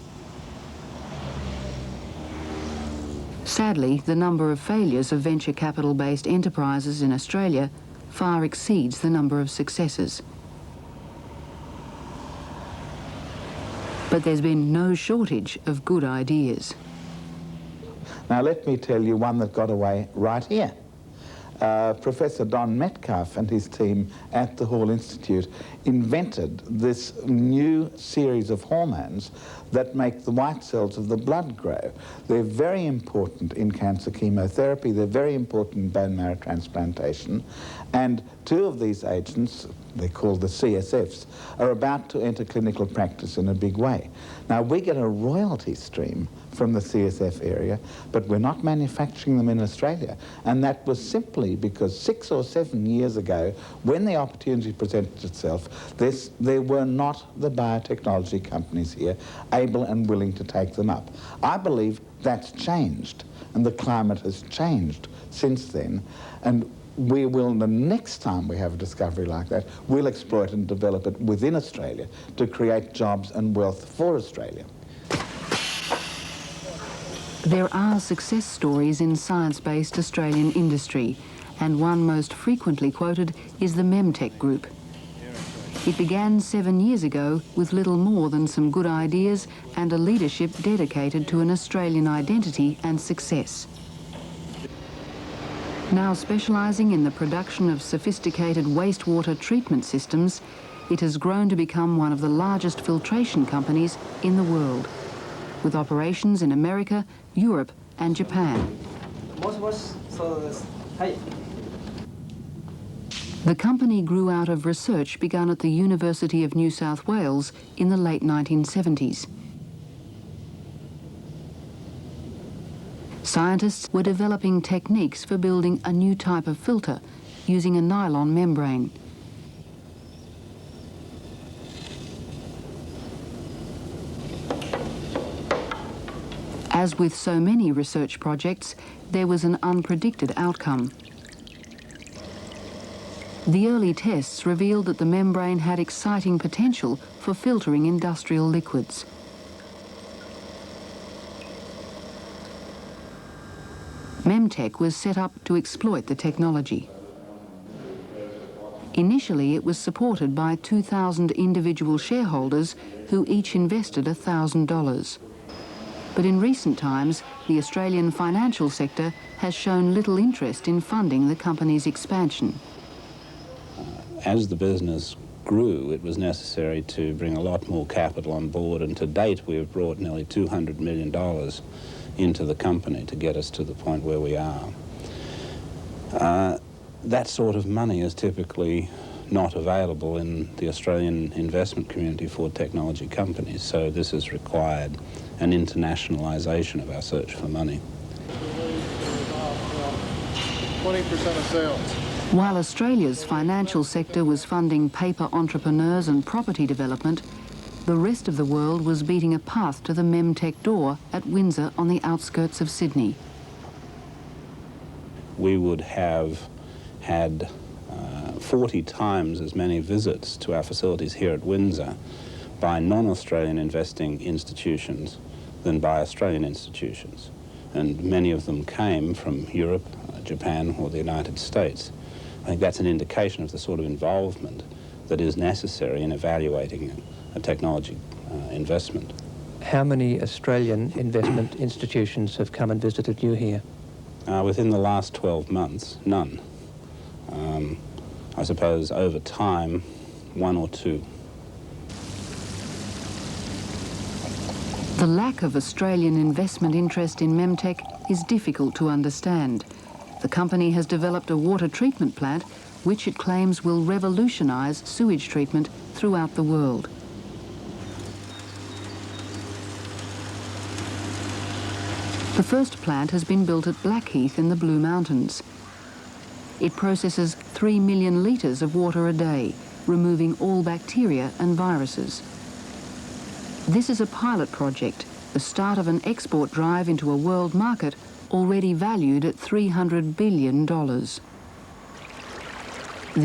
Sadly, the number of failures of venture capital-based enterprises in Australia far exceeds the number of successes. But there's been no shortage of good ideas. Now let me tell you one that got away right here. Professor Don Metcalf and his team at the Hall Institute invented this new series of hormones that make the white cells of the blood grow. They're very important in cancer chemotherapy, they're very important in bone marrow transplantation, and two of these agents, they're called the CSFs, are about to enter clinical practice in a big way. Now, we get a royalty stream from the CSF area, but we're not manufacturing them in Australia. And that was simply because 6 or 7 years ago, when the opportunity presented itself, there were not the biotechnology companies here able and willing to take them up. I believe that's changed, and the climate has changed since then. And we will, the next time we have a discovery like that, we'll exploit and develop it within Australia to create jobs and wealth for Australia. There are success stories in science-based Australian industry, and one most frequently quoted is the Memtech Group. It began 7 years ago with little more than some good ideas and a leadership dedicated to an Australian identity and success. Now specialising in the production of sophisticated wastewater treatment systems, it has grown to become one of the largest filtration companies in the world, with operations in America, Europe and Japan. The company grew out of research begun at the University of New South Wales in the late 1970s. Scientists were developing techniques for building a new type of filter using a nylon membrane. As with so many research projects, there was an unpredicted outcome. The early tests revealed that the membrane had exciting potential for filtering industrial liquids. Memtech was set up to exploit the technology. Initially, it was supported by 2,000 individual shareholders who each invested $1,000. But in recent times, the Australian financial sector has shown little interest in funding the company's expansion. As the business grew, it was necessary to bring a lot more capital on board, and to date we have brought nearly $200 million into the company to get us to the point where we are. That sort of money is typically not available in the Australian investment community for technology companies, so this has required an internationalisation of our search for money. 20% of sales. While Australia's financial sector was funding paper entrepreneurs and property development, the rest of the world was beating a path to the Memtech door at Windsor on the outskirts of Sydney. We would have had 40 times as many visits to our facilities here at Windsor by non-Australian investing institutions than by Australian institutions. And many of them came from Europe, Japan or the United States. I think that's an indication of the sort of involvement that is necessary in evaluating a technology investment. How many Australian investment institutions have come and visited you here? Within the last 12 months, none. I suppose over time, one or two. The lack of Australian investment interest in Memtech is difficult to understand. The company has developed a water treatment plant which it claims will revolutionise sewage treatment throughout the world. The first plant has been built at Blackheath in the Blue Mountains. It processes 3 million litres of water a day, removing all bacteria and viruses. This is a pilot project, the start of an export drive into a world market already valued at $300 billion. The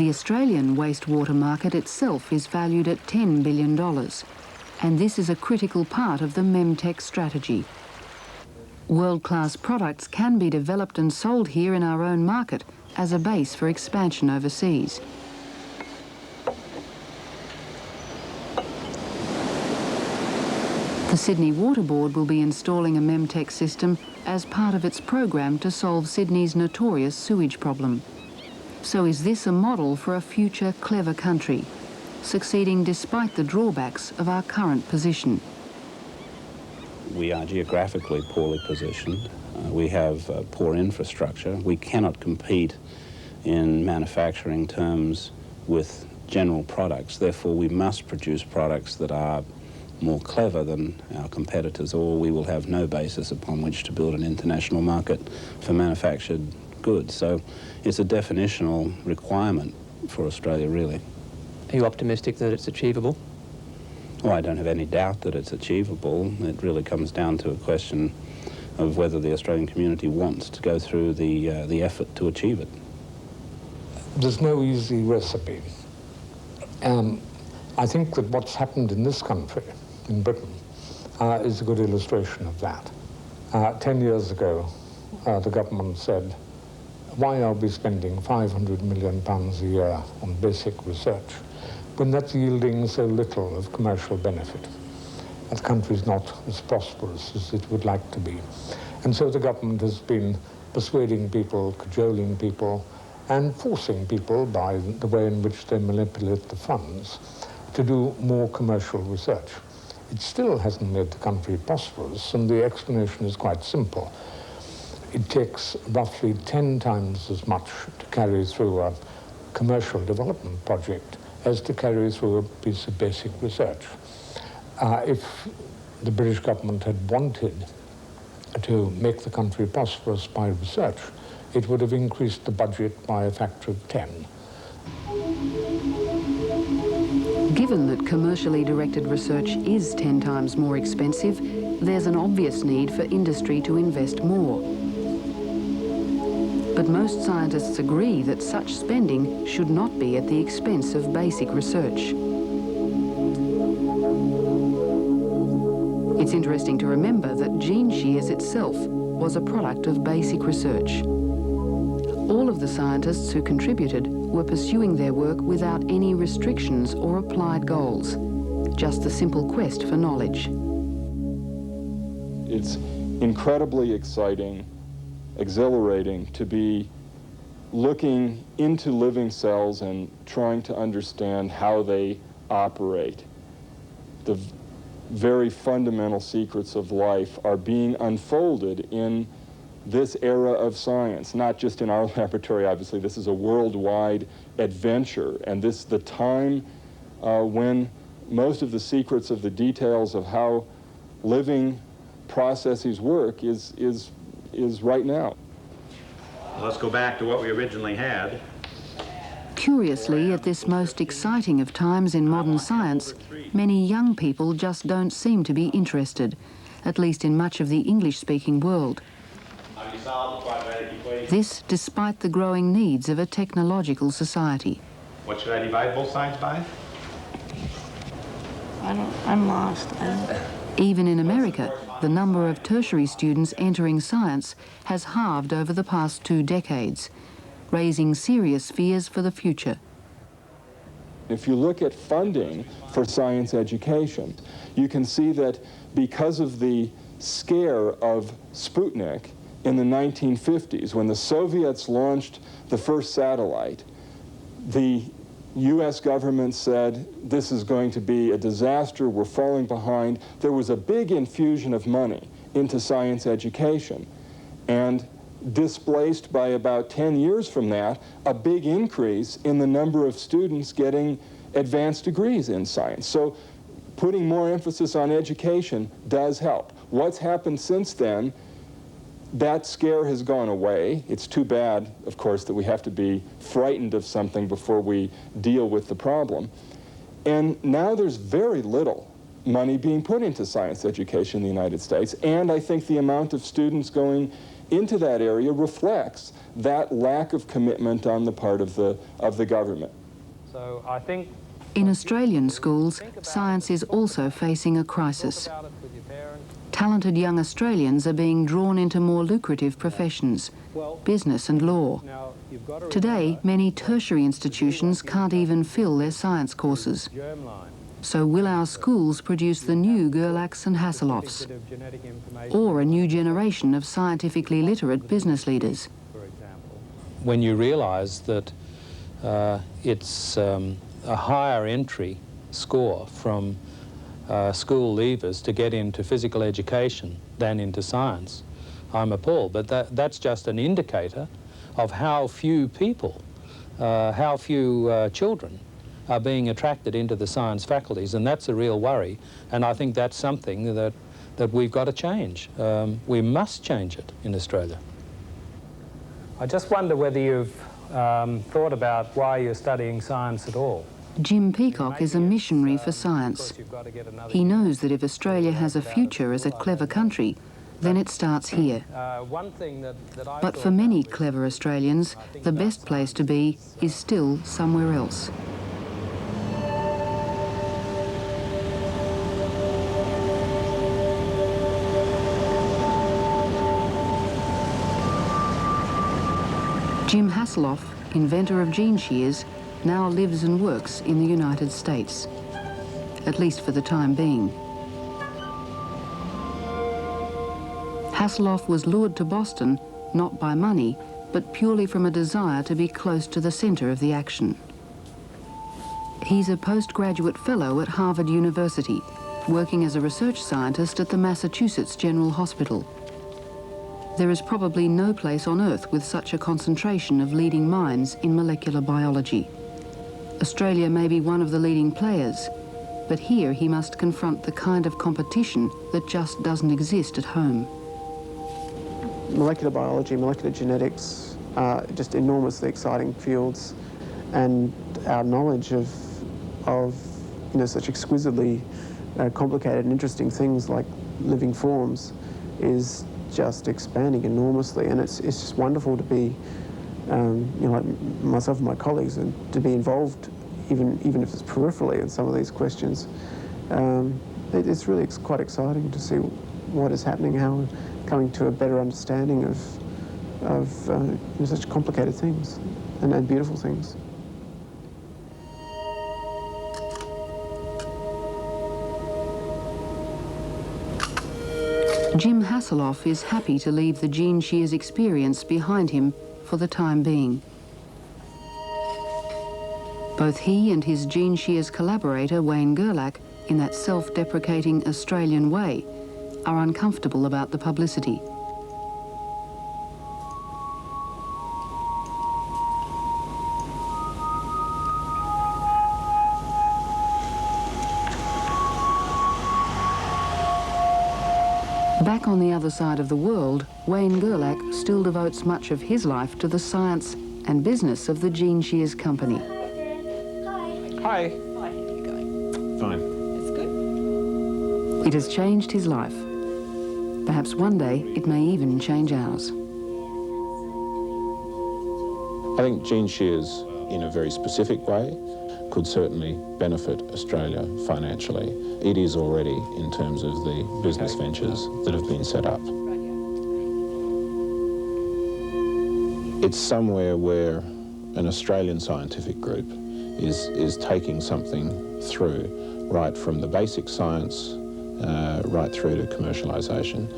Australian wastewater market itself is valued at $10 billion, and this is a critical part of the Memtech strategy. World-class products can be developed and sold here in our own market as a base for expansion overseas. The Sydney Water Board will be installing a Memtech system as part of its program to solve Sydney's notorious sewage problem. So is this a model for a future clever country, succeeding despite the drawbacks of our current position? We are geographically poorly positioned. We have poor infrastructure. We cannot compete in manufacturing terms with general products. Therefore, we must produce products that are more clever than our competitors, or we will have no basis upon which to build an international market for manufactured goods. So it's a definitional requirement for Australia, really. Are you optimistic that it's achievable? Well, I don't have any doubt that it's achievable. It really comes down to a question of whether the Australian community wants to go through the effort to achieve it. There's no easy recipe. I think that what's happened in this country, in Britain, is a good illustration of that. 10 years ago, the government said, why are we spending £500 million a year on basic research when that's yielding so little of commercial benefit. The country's not as prosperous as it would like to be. And so the government has been persuading people, cajoling people, and forcing people by the way in which they manipulate the funds to do more commercial research. It still hasn't made the country prosperous, and the explanation is quite simple. It takes roughly 10 times as much to carry through a commercial development project as to carry through a piece of basic research. If the British government had wanted to make the country prosperous by research, it would have increased the budget by a factor of 10. Given that commercially directed research is 10 times more expensive, there's an obvious need for industry to invest more. But most scientists agree that such spending should not be at the expense of basic research. It's interesting to remember that gene shears itself was a product of basic research. All of the scientists who contributed were pursuing their work without any restrictions or applied goals, just the simple quest for knowledge. It's incredibly exciting, exhilarating to be looking into living cells and trying to understand how they operate. The very fundamental secrets of life are being unfolded in this era of science, not just in our laboratory. Obviously, this is a worldwide adventure, and this the time when most of the secrets of the details of how living processes work is right now. Let's go back to what we originally had. Curiously, at this most exciting of times in modern science, many young people just don't seem to be interested, at least in much of the English-speaking world. This despite the growing needs of a technological society. What should I divide both sides by? I'm lost. Even in America, the number of tertiary students entering science has halved over the past 2 decades, raising serious fears for the future. If you look at funding for science education, you can see that because of the scare of Sputnik in the 1950s, when the Soviets launched the first satellite, the US government said, this is going to be a disaster, we're falling behind. There was a big infusion of money into science education, and displaced by about 10 years from that, a big increase in the number of students getting advanced degrees in science. So putting more emphasis on education does help. What's happened since then, that scare has gone away. It's too bad, of course, that we have to be frightened of something before we deal with the problem. And now there's very little money being put into science education in the United States, and I think the amount of students going into that area reflects that lack of commitment on the part of the government. So I think in Australian schools, science is also facing a crisis. Talented young Australians are being drawn into more lucrative professions, business and law. Today, many tertiary institutions can't even fill their science courses. So will our schools produce the new Gerlachs and Haseloffs, or a new generation of scientifically literate business leaders? When you realise that it's a higher entry score from school leavers to get into physical education than into science, I'm appalled. But that's just an indicator of how few people, how few children are being attracted into the science faculties, and that's a real worry. And I think that's something that we've got to change. We must change it in Australia. I just wonder whether you've thought about why you're studying science at all. Jim Peacock is a missionary for science. He knows that if Australia has a future as a clever country, then it starts here. But for many clever Australians, the best place to be is still somewhere else. Jim Haseloff, inventor of gene shears, now lives and works in the United States, at least for the time being. Haseloff was lured to Boston not by money, but purely from a desire to be close to the centre of the action. He's a postgraduate fellow at Harvard University, working as a research scientist at the Massachusetts General Hospital. There is probably no place on Earth with such a concentration of leading minds in molecular biology. Australia may be one of the leading players, but here he must confront the kind of competition that just doesn't exist at home. Molecular biology, molecular genetics are just enormously exciting fields, and our knowledge of such exquisitely complicated and interesting things like living forms is just expanding enormously, and it's just wonderful to be, like myself and my colleagues, and to be involved, even if it's peripherally, in some of these questions. It's really quite exciting to see what is happening, how we're coming to a better understanding of such complicated things and beautiful things. Jim Haseloff is happy to leave the Gene Shears experience behind him for the time being. Both he and his Gene Shears collaborator, Wayne Gerlach, in that self-deprecating Australian way, are uncomfortable about the publicity. Back on the other side of the world, Wayne Gerlach still devotes much of his life to the science and business of the Gene Shears company. Hi. Hi, how are you going? Fine. It's good. It has changed his life. Perhaps one day it may even change ours. I think Gene Shears, in a very specific way, could certainly benefit Australia financially. It is already in terms of the business ventures that have been set up. It's somewhere where an Australian scientific group is taking something through, right from the basic science right through to commercialisation.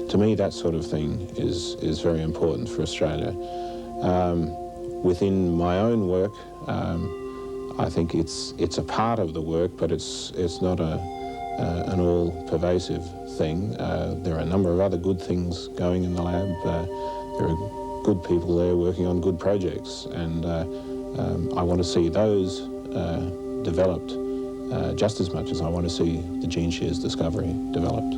To me, that sort of thing is very important for Australia. Within my own work, I think it's a part of the work, but it's not an all-pervasive thing. There are a number of other good things going in the lab. There are good people there working on good projects, and I want to see those developed just as much as I want to see the Gene Shears discovery developed.